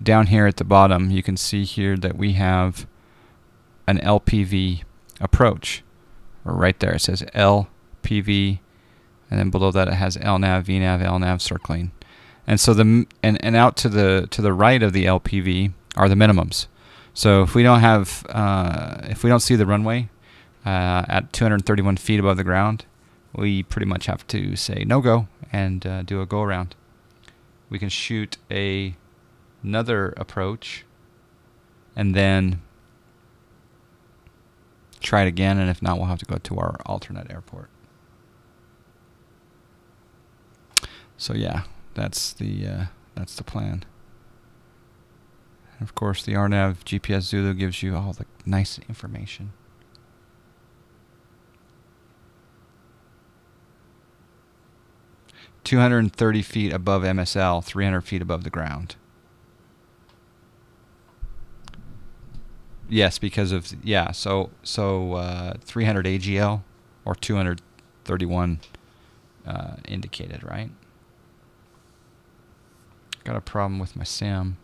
down here at the bottom, you can see here that we have an LPV approach. Right there, it says LPV, and then below that it has LNAV, VNAV, LNAV circling. And so and out to the right of the LPV are the minimums. So if we don't have if we don't see the runway at 231 feet above the ground, we pretty much have to say no go and do a go around. We can shoot another approach and then try it again, and if not, we'll have to go to our alternate airport. So yeah, that's the plan. And of course, the RNAV GPS Zulu gives you all the nice information. "230 feet above MSL, 300 feet above the ground." Yes, because of, yeah, so 300 AGL or 231 indicated, right? Got a problem with my sim.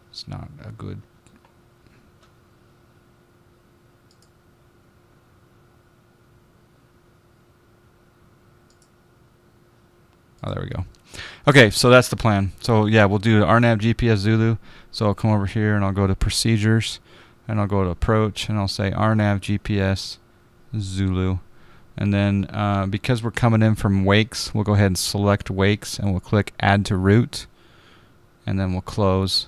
It's not a good. Oh, there we go. Okay, so that's the plan. So yeah, we'll do RNAV GPS Zulu. So I'll come over here and I'll go to procedures, and I'll go to approach, and I'll say RNAV GPS Zulu. And then because we're coming in from wakes, we'll go ahead and select wakes, and we'll click add to route, and then we'll close.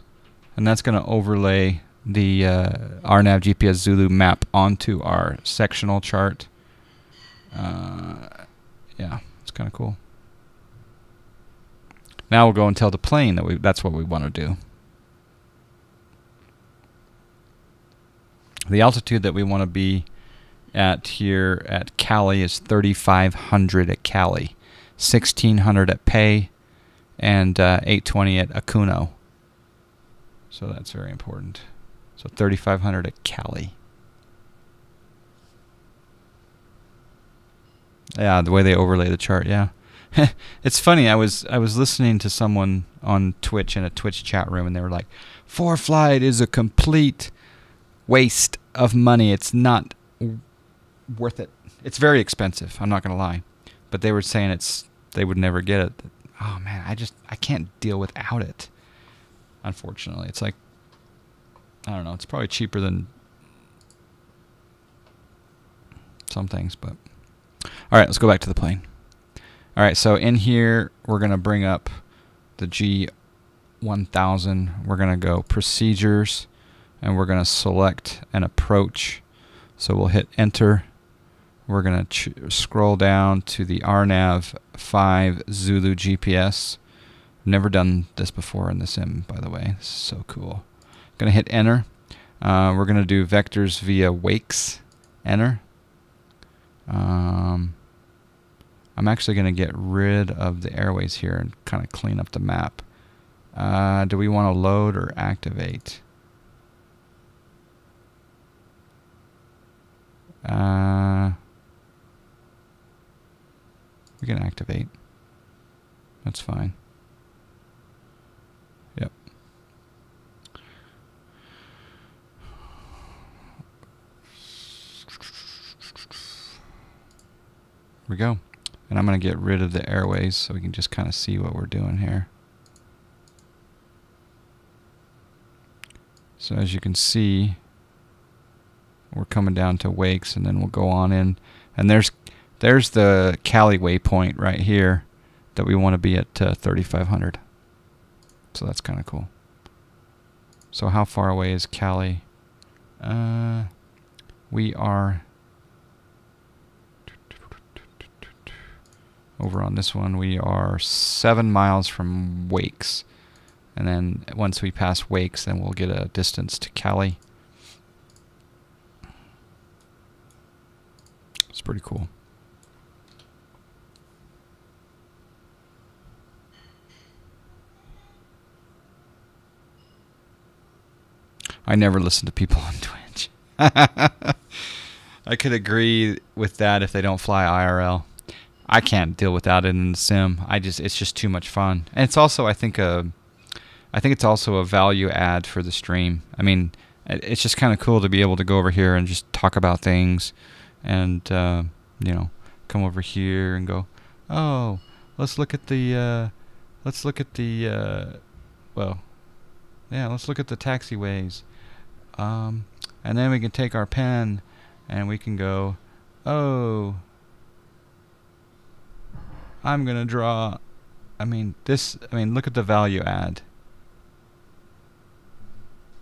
And that's going to overlay the RNAV GPS Zulu map onto our sectional chart. Yeah, it's kind of cool. Now we'll go and tell the plane that that's what we want to do. The altitude that we want to be at here at Cali is 3,500 at Cali, 1,600 at Pei, and 820 at Akuno. So that's very important. So 3,500 at Cali. Yeah, the way they overlay the chart, yeah. It's funny, I was listening to someone on Twitch in a Twitch chat room, and they were like, "ForeFlight is a complete waste of money. It's not worth it. It's very expensive, I'm not going to lie." But they were saying they would never get it. Oh man, I can't deal without it. Unfortunately, it's like, I don't know, it's probably cheaper than some things, but all right, let's go back to the plane. All right, so in here we're going to bring up the G1000. We're going to go procedures, and we're going to select an approach. So we'll hit enter. We're going to scroll down to the RNAV 5 Zulu GPS. Never done this before in the sim, by the way. This is so cool. Going to hit enter. We're going to do vectors via wakes. Enter. I'm actually going to get rid of the airways here and kind of clean up the map. Do we want to load or activate? We can activate. That's fine. Yep. Here we go. And I'm going to get rid of the airways so we can just kind of see what we're doing here. So as you can see, we're coming down to wakes, and then we'll go on in. And there's the Cali waypoint right here that we want to be at 3,500. So that's kind of cool. So how far away is Cali? We are over on this one. We are 7 miles from Wakes. And then once we pass Wakes, then we'll get a distance to Cali. It's pretty cool. I never listen to people on Twitch. I could agree with that if they don't fly IRL. I can't deal without it in the sim. It's just too much fun. And it's also, I think it's also a value add for the stream. I mean, it's just kind of cool to be able to go over here and just talk about things, and you know, come over here and go, oh, let's look at the let's look at the taxiways. And then we can take our pen and we can go, oh, I'm gonna draw. I mean, look at the value add.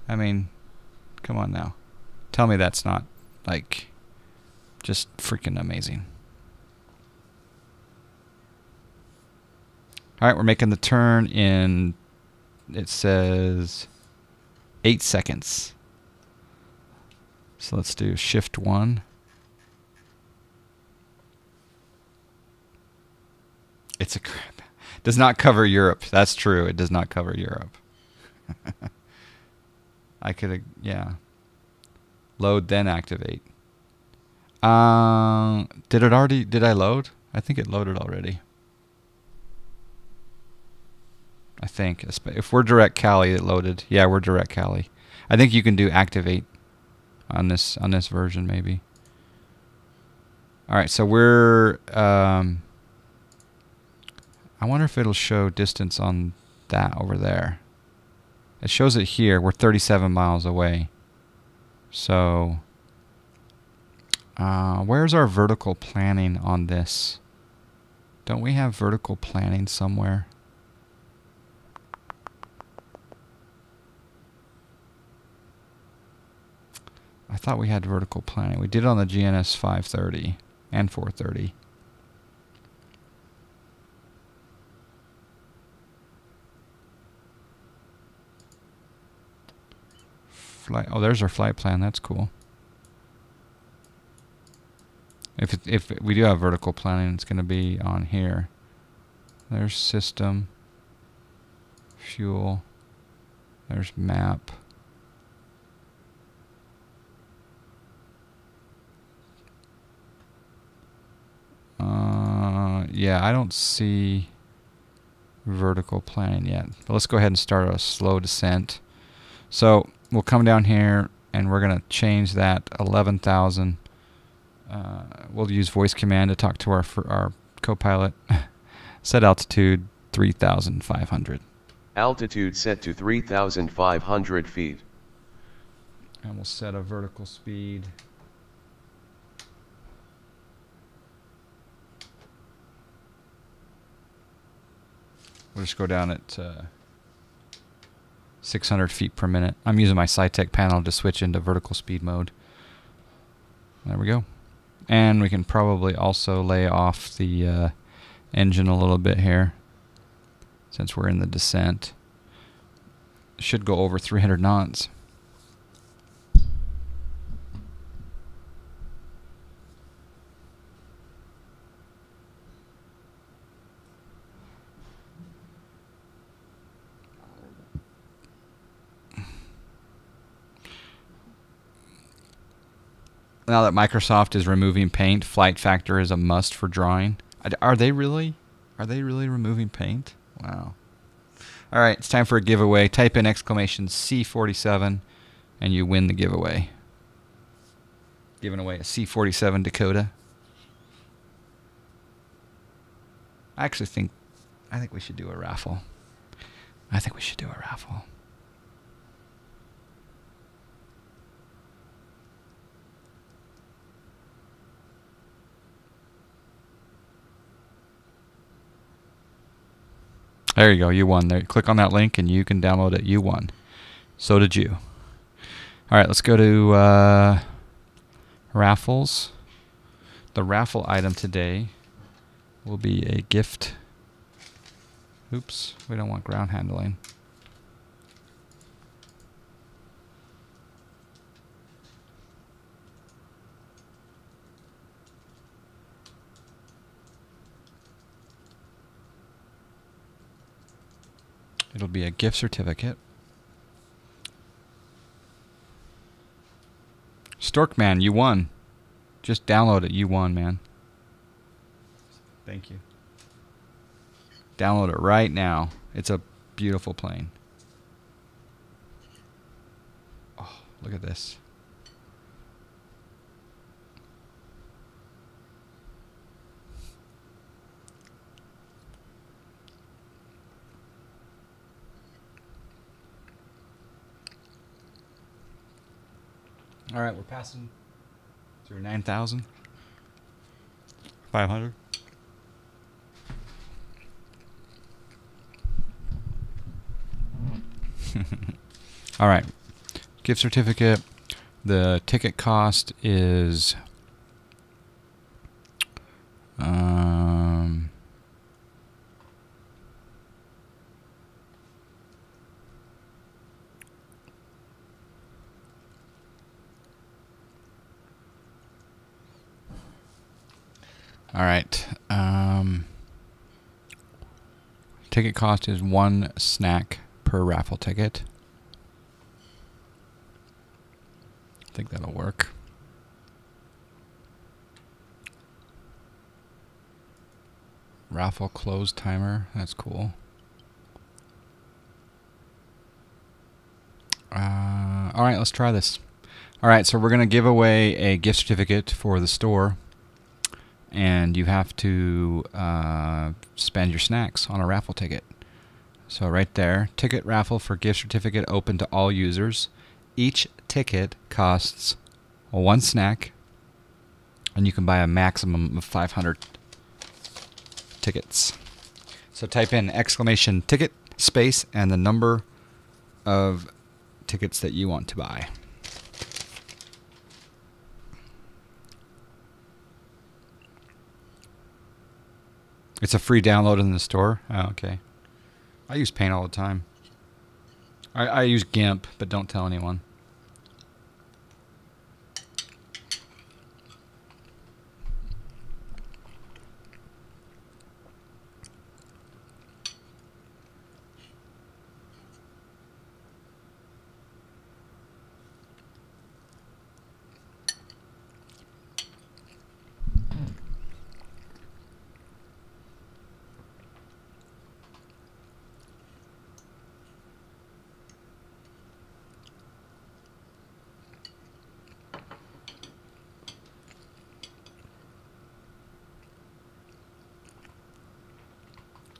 I mean, come on now. Tell me that's not, like, just freaking amazing. All right, we're making the turn in, it says, 8 seconds. So let's do shift 1. It's a crap. Does not cover Europe. That's true. It does not cover Europe. I could, yeah. Load, then activate. Did I load? I think it loaded already. I think. If we're direct Cali, it loaded. Yeah, we're direct Cali. I think you can do activate on this version, maybe. All right, so we're I wonder if it'll show distance on that over there. It shows it here. We're 37 miles away. So where's our vertical planning on this? Don't we have vertical planning somewhere? I thought we had vertical planning. We did it on the GNS 530 and 430. Oh, there's our flight plan. That's cool. If we do have vertical planning, it's going to be on here. There's system, fuel. There's map. Yeah, I don't see vertical planning yet. But let's go ahead and start a slow descent. So we'll come down here and we're going to change that 11,000. We'll use voice command to talk to our co-pilot. Set altitude 3,500. Altitude set to 3,500 feet. And we'll set a vertical speed. We'll just go down at 600 feet per minute. I'm using my SciTech panel to switch into vertical speed mode. There we go. And we can probably also lay off the engine a little bit here, since we're in the descent. Should go over 300 knots. Now that Microsoft is removing paint, Flight Factor is a must for drawing. Are they really? Are they really removing paint? Wow. All right, it's time for a giveaway. Type in exclamation C47 and you win the giveaway. Giving away a C47 Dakota. I think we should do a raffle. I think we should do a raffle. There you go. You won. There. Click on that link and you can download it. You won. So did you. All right, let's go to raffles. The raffle item today will be a gift. Oops, we don't want ground handling. It'll be a gift certificate. Storkman, you won. Just download it. You won, man. Thank you. Download it right now. It's a beautiful plane. Oh, look at this. All right, we're passing through 9,500. All right, gift certificate. The ticket cost is all right. Ticket cost is 1 snack per raffle ticket. I think that'll work. Raffle close timer. That's cool. All right, let's try this. All right, so we're going to give away a gift certificate for the store. And you have to spend your snacks on a raffle ticket. So right there, ticket raffle for gift certificate open to all users. Each ticket costs 1 snack, and you can buy a maximum of 500 tickets. So type in exclamation ticket space and the number of tickets that you want to buy. It's a free download in the store? Oh, okay. I use Paint all the time. I use GIMP, but don't tell anyone.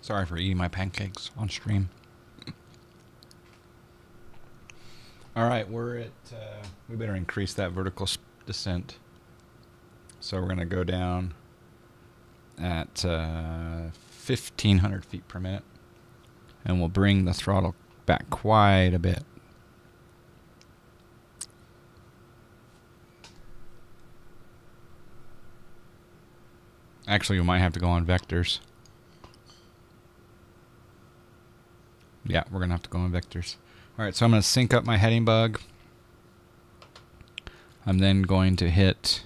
Sorry for eating my pancakes on stream. All right, we're at, we better increase that vertical descent. So we're going to go down at 1,500 feet per minute. And we'll bring the throttle back quite a bit. Actually, we might have to go on vectors. Yeah, we're going to have to go on vectors. All right, so I'm going to sync up my heading bug. I'm then going to hit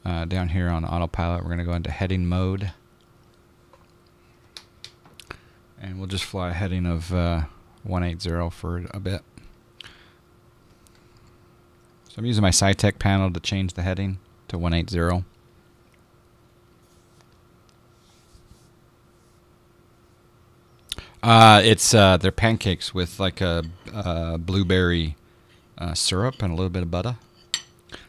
down here on autopilot. We're going to go into heading mode. And we'll just fly a heading of 180 for a bit. So I'm using my SciTech panel to change the heading to 180. It's they're pancakes with like a blueberry syrup and a little bit of butter.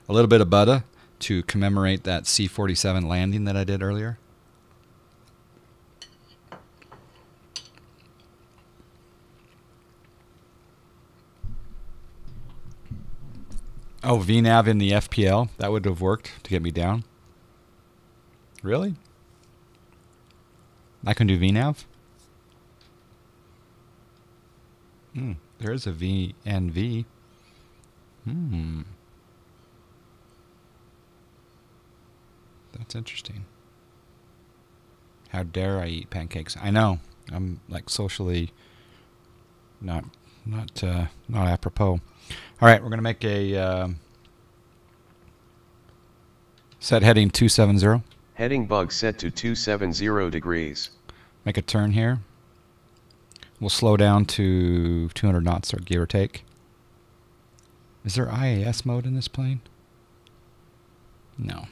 A little bit of butter to commemorate that C-47 landing that I did earlier. Oh, VNAV in the FPL? That would have worked to get me down. Really? I can do VNAV? There is a VNV. That's interesting. How dare I eat pancakes? I know. I'm like socially not apropos. All right, we're gonna make a set heading 270. Heading bug set to 270 degrees. Make a turn here. We'll slow down to 200 knots, or give or take. Is there IAS mode in this plane? No.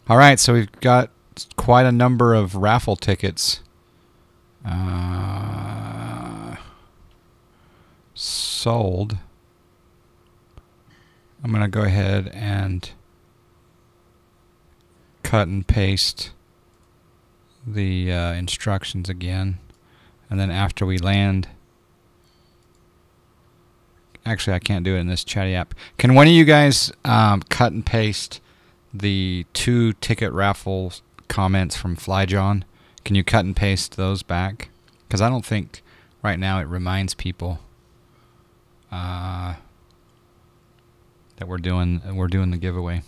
All right, so we've got quite a number of raffle tickets sold. I'm going to go ahead and cut and paste the instructions again. And then after we land... Actually, I can't do it in this chatty app. Can one of you guys cut and paste the 2 ticket raffle comments from FlyJohn? Can you cut and paste those back? Because I don't think right now it reminds people that we're doing the giveaway.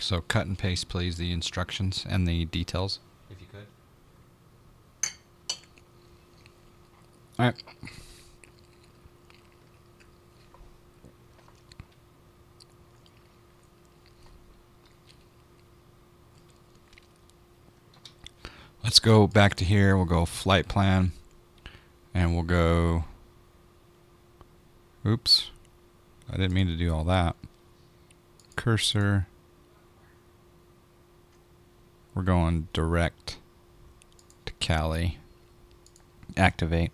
So cut and paste, please, the instructions and the details, if you could. All right. Let's go back to here. We'll go flight plan, and we'll go... Oops. I didn't mean to do all that. Cursor. We're going direct to Cali. Activate.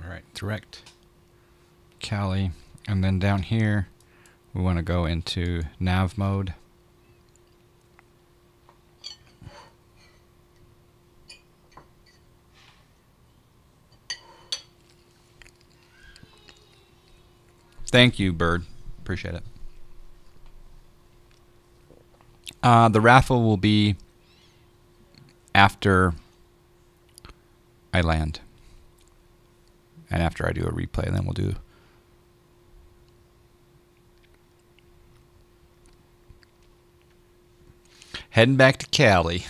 All right, direct Cali. And then down here, we want to go into nav mode. Thank you, Bird. Appreciate it. The raffle will be after I land. And after I do a replay, and then we'll do... Heading back to Cali.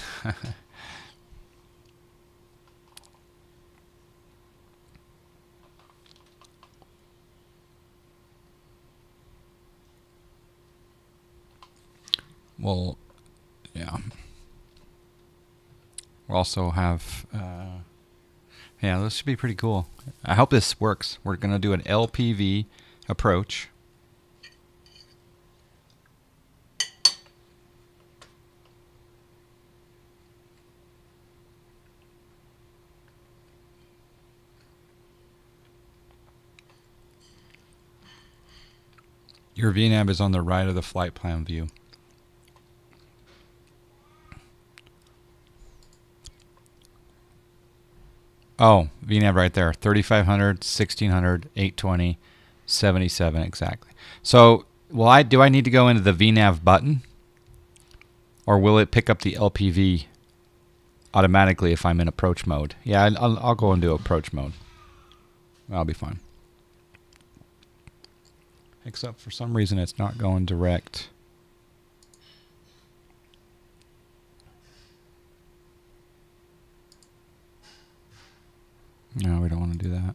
Well, yeah. We'll also have... yeah, this should be pretty cool. I hope this works. We're going to do an LPV approach. Your VNAV is on the right of the flight plan view. Oh, VNAV right there. 3500, 1600, 820, 77 exactly. So, do I need to go into the VNAV button? Or will it pick up the LPV automatically if I'm in approach mode? Yeah, I'll go into approach mode. That'll be fine. Except for some reason it's not going direct. No, we don't want to do that.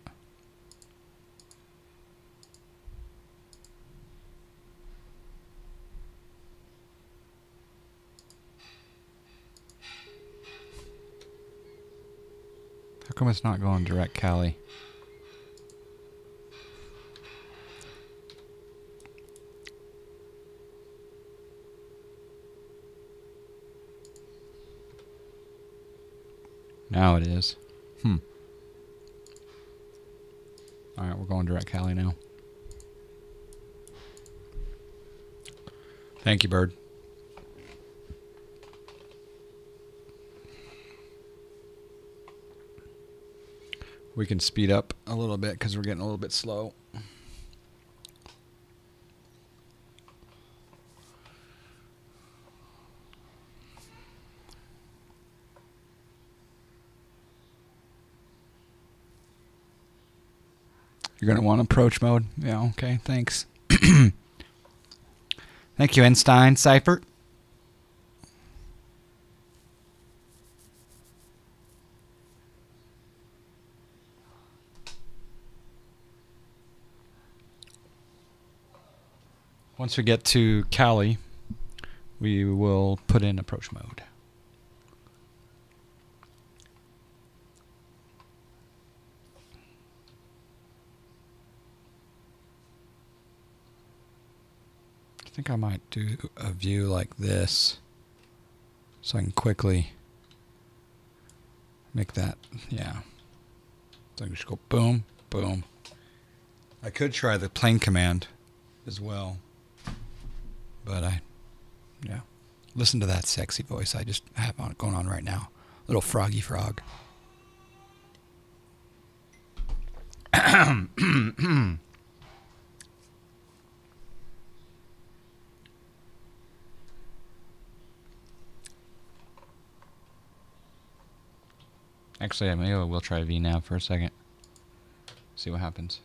How come it's not going direct Cali? Now it is. Alright, we're going direct Cali now. Thank you, Bird. We can speed up a little bit because we're getting a little bit slow. You're going to want approach mode. Yeah, okay, thanks. Thank you, Einstein. Cypher. Once we get to Cali, we will put in approach mode. I think I might do a view like this so I can quickly make that, yeah. So I can just go boom, boom. I could try the plane command as well, but yeah. Listen to that sexy voice I just have on going on right now. Little froggy frog. Actually, maybe we'll try VNav for a second. See what happens.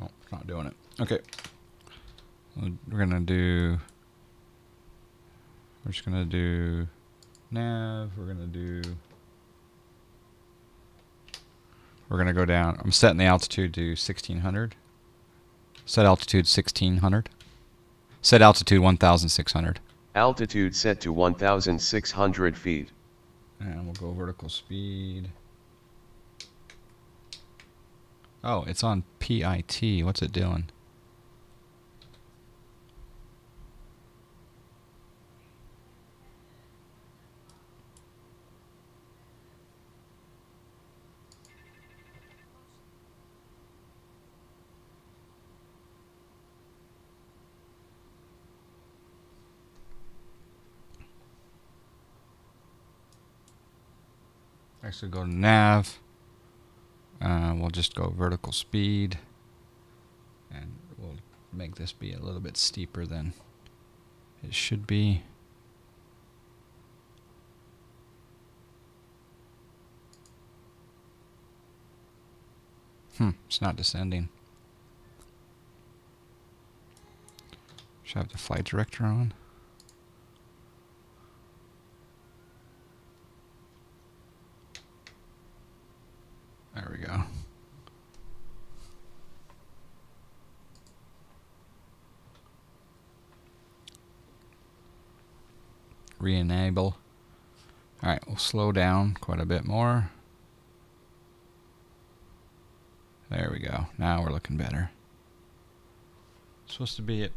No, it's not doing it. Okay. We're just gonna do nav. We're gonna go down. I'm setting the altitude to 1600. Set altitude 1600. Set altitude 1600. Altitude set to 1,600 feet. And we'll go vertical speed. Oh, it's on PIT. What's it doing? Actually, go to nav. We'll just go vertical speed, and we'll make this be a little bit steeper than it should be. It's not descending. Should I have the flight director on? There we go. Re-enable. Alright, we'll slow down quite a bit more. There we go. Now we're looking better. Supposed to be at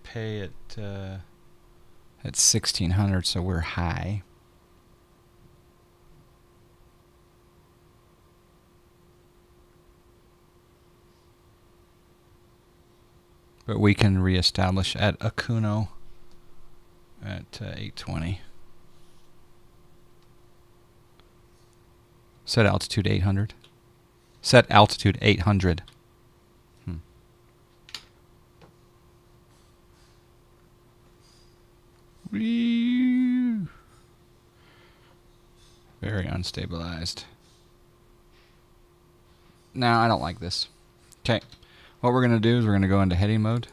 pay at 1600, so we're high. But we can reestablish at Akuno at 820. Set altitude 800. Set altitude 800. Whee! Very unstabilized. No, I don't like this. Okay. What we're going to do is we're going to go into heading mode.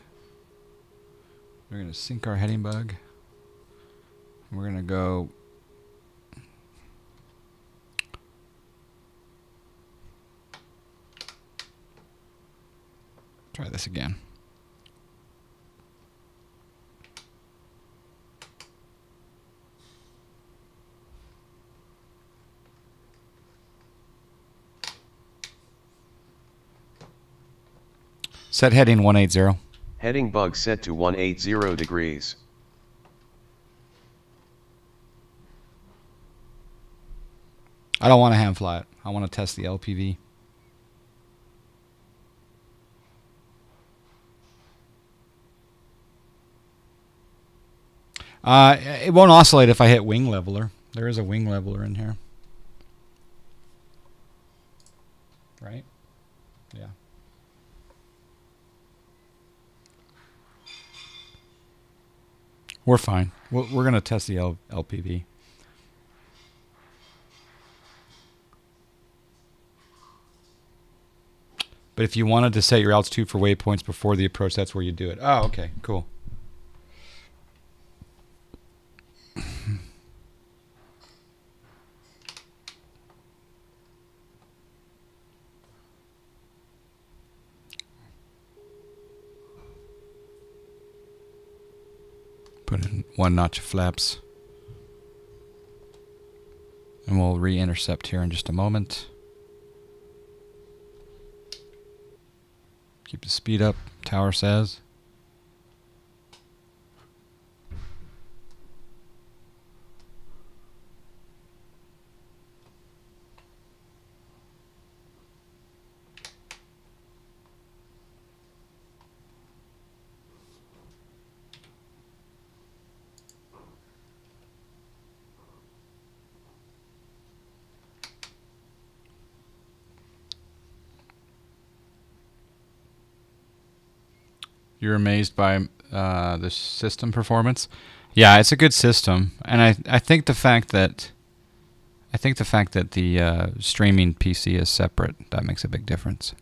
We're going to sync our heading bug. We're going to go try this again. Set heading 180. Heading bug set to 180 degrees. I don't want to hand fly it. I want to test the LPV. It won't oscillate if I hit wing leveler. There is a wing leveler in here. Right? Yeah. We're fine. We're going to test the LPV. But if you wanted to set your altitude for waypoints before the approach, that's where you do it. Oh, okay. Cool. Put in 1 notch of flaps. And we'll re-intercept here in just a moment. Keep the speed up, tower says. You're amazed by the system performance? Yeah, it's a good system, and I think the fact that the streaming PC is separate, that makes a big difference.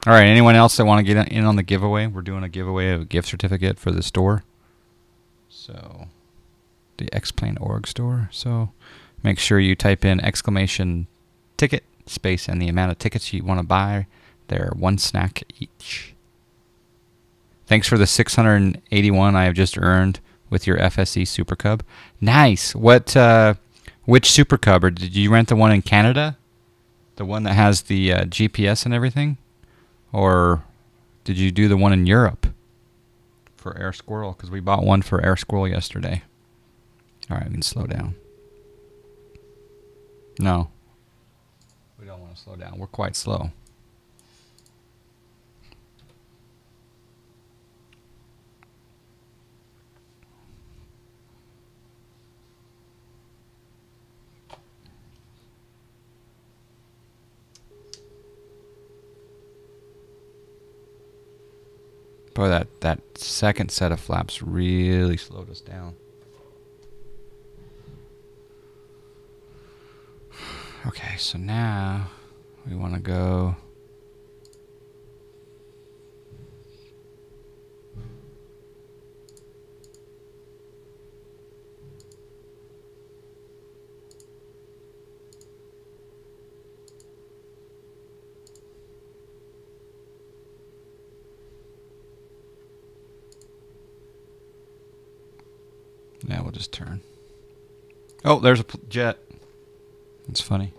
All right, anyone else that want to get in on the giveaway? We're doing a giveaway of a gift certificate for the store. So the X-Plane.org store. So make sure you type in !ticket space and the amount of tickets you want to buy. They're 1 snack each. Thanks for the 681 I have just earned with your FSE Super Cub. Nice. Which Super Cub? Or did you rent the one in Canada? The one that has the GPS and everything? Or did you do the one in Europe for Air Squirrel? Because we bought one for Air Squirrel yesterday. All right, we can slow down. No. We don't want to slow down. We're quite slow. Boy, that second set of flaps really slowed us down. Okay, so now we want to go. Now we'll just turn. Oh, there's a jet. That's funny.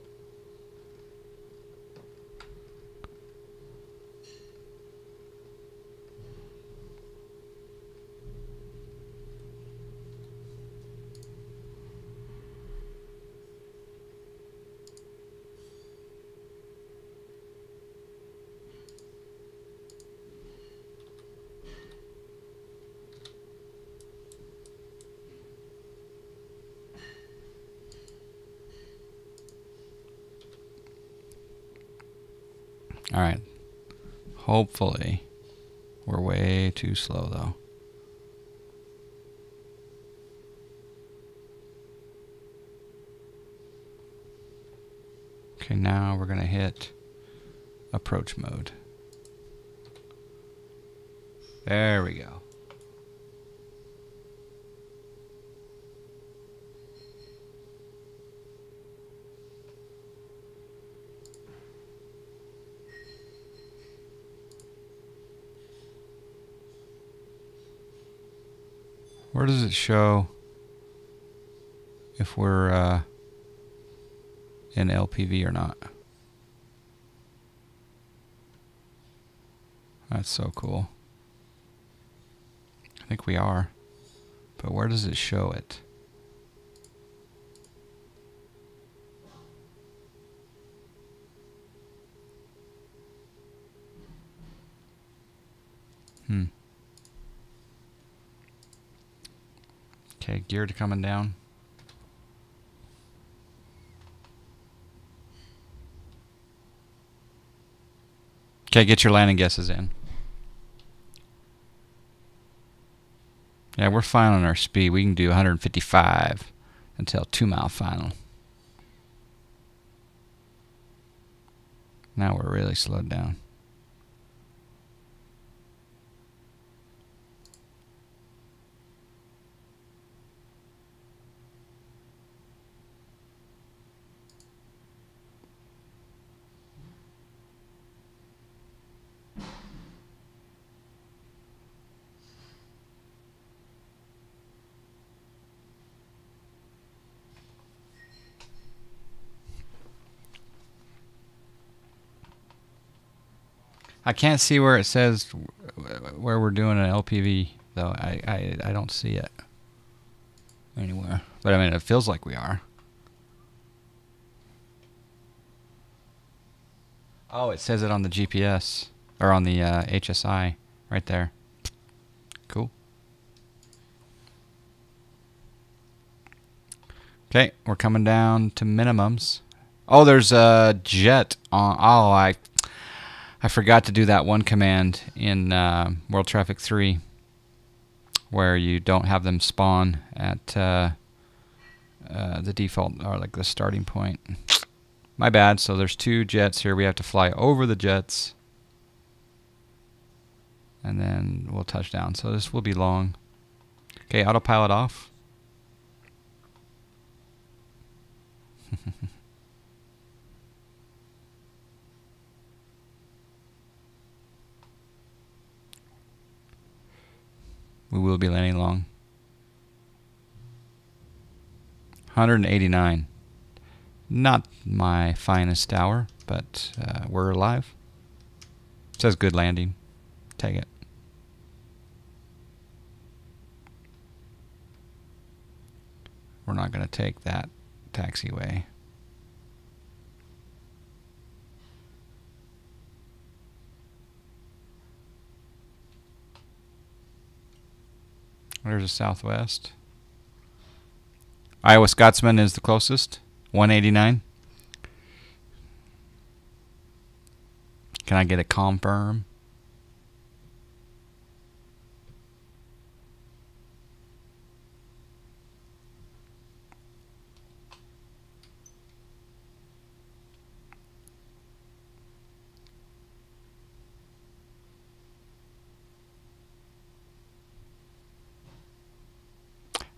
All right. Hopefully, we're way too slow, though. Okay, now we're going to hit approach mode. There we go. Where does it show if we're in LPV or not? That's so cool. I think we are. But where does it show it? Okay, gear to coming down. Okay, get your landing guesses in. Yeah, we're fine on our speed. We can do 155 until 2-mile final. Now we're really slowed down. I can't see where it says where we're doing an LPV, though. I don't see it anywhere. But I mean, it feels like we are. Oh, it says it on the GPS, or on the HSI, right there. Cool. Okay, we're coming down to minimums. Oh, there's a jet on. Oh, I forgot to do that one command in World Traffic 3 where you don't have them spawn at the default, or like the starting point. My bad. So there's 2 jets here. We have to fly over the jets and then we'll touch down. So this will be long. Okay, autopilot off. We will be landing long. 189. Not my finest hour, but we're alive. It says good landing. Take it. We're not going to take that taxiway. There's a Southwest. Iowa Scotsman is the closest. 189. Can I get a confirm?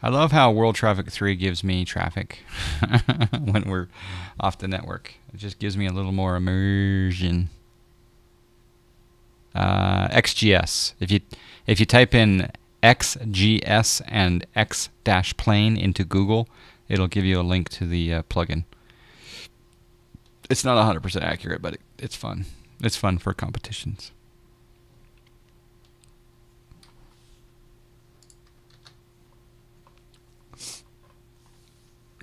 I love how World Traffic 3 gives me traffic when we're off the network. It just gives me a little more immersion. XGS. If you type in XGS and X-plane into Google, it'll give you a link to the plugin. It's not 100% accurate, but it's fun. It's fun for competitions.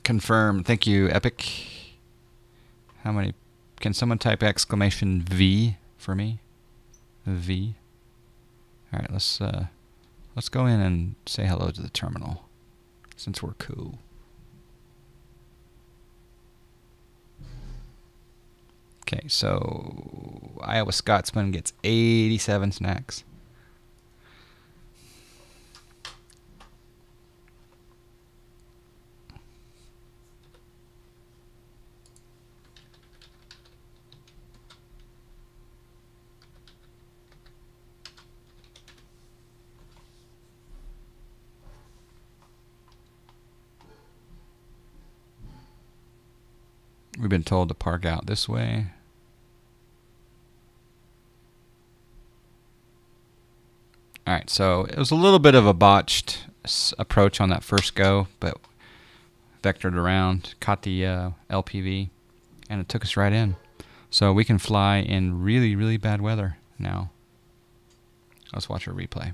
Confirm. Thank you, Epic. How many? Can someone type exclamation V for me? V. All right, let's go in and say hello to the terminal, since we're cool. Okay, so Iowa Scotsman gets 87 snacks. We've been told to park out this way. All right, so it was a little bit of a botched approach on that first go, but vectored around, caught the LPV, and it took us right in. So we can fly in really, really bad weather now. Let's watch a replay.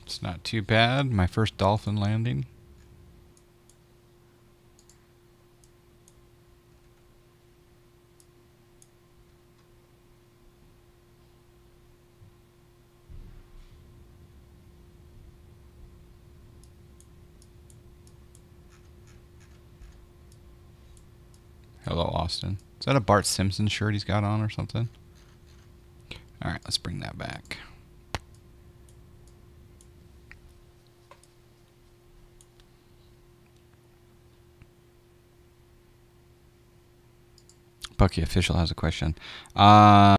It's not too bad. My first dolphin landing. Hello, Austin. Is that a Bart Simpson shirt he's got on or something? All right, let's bring that back. Bucky Official has a question.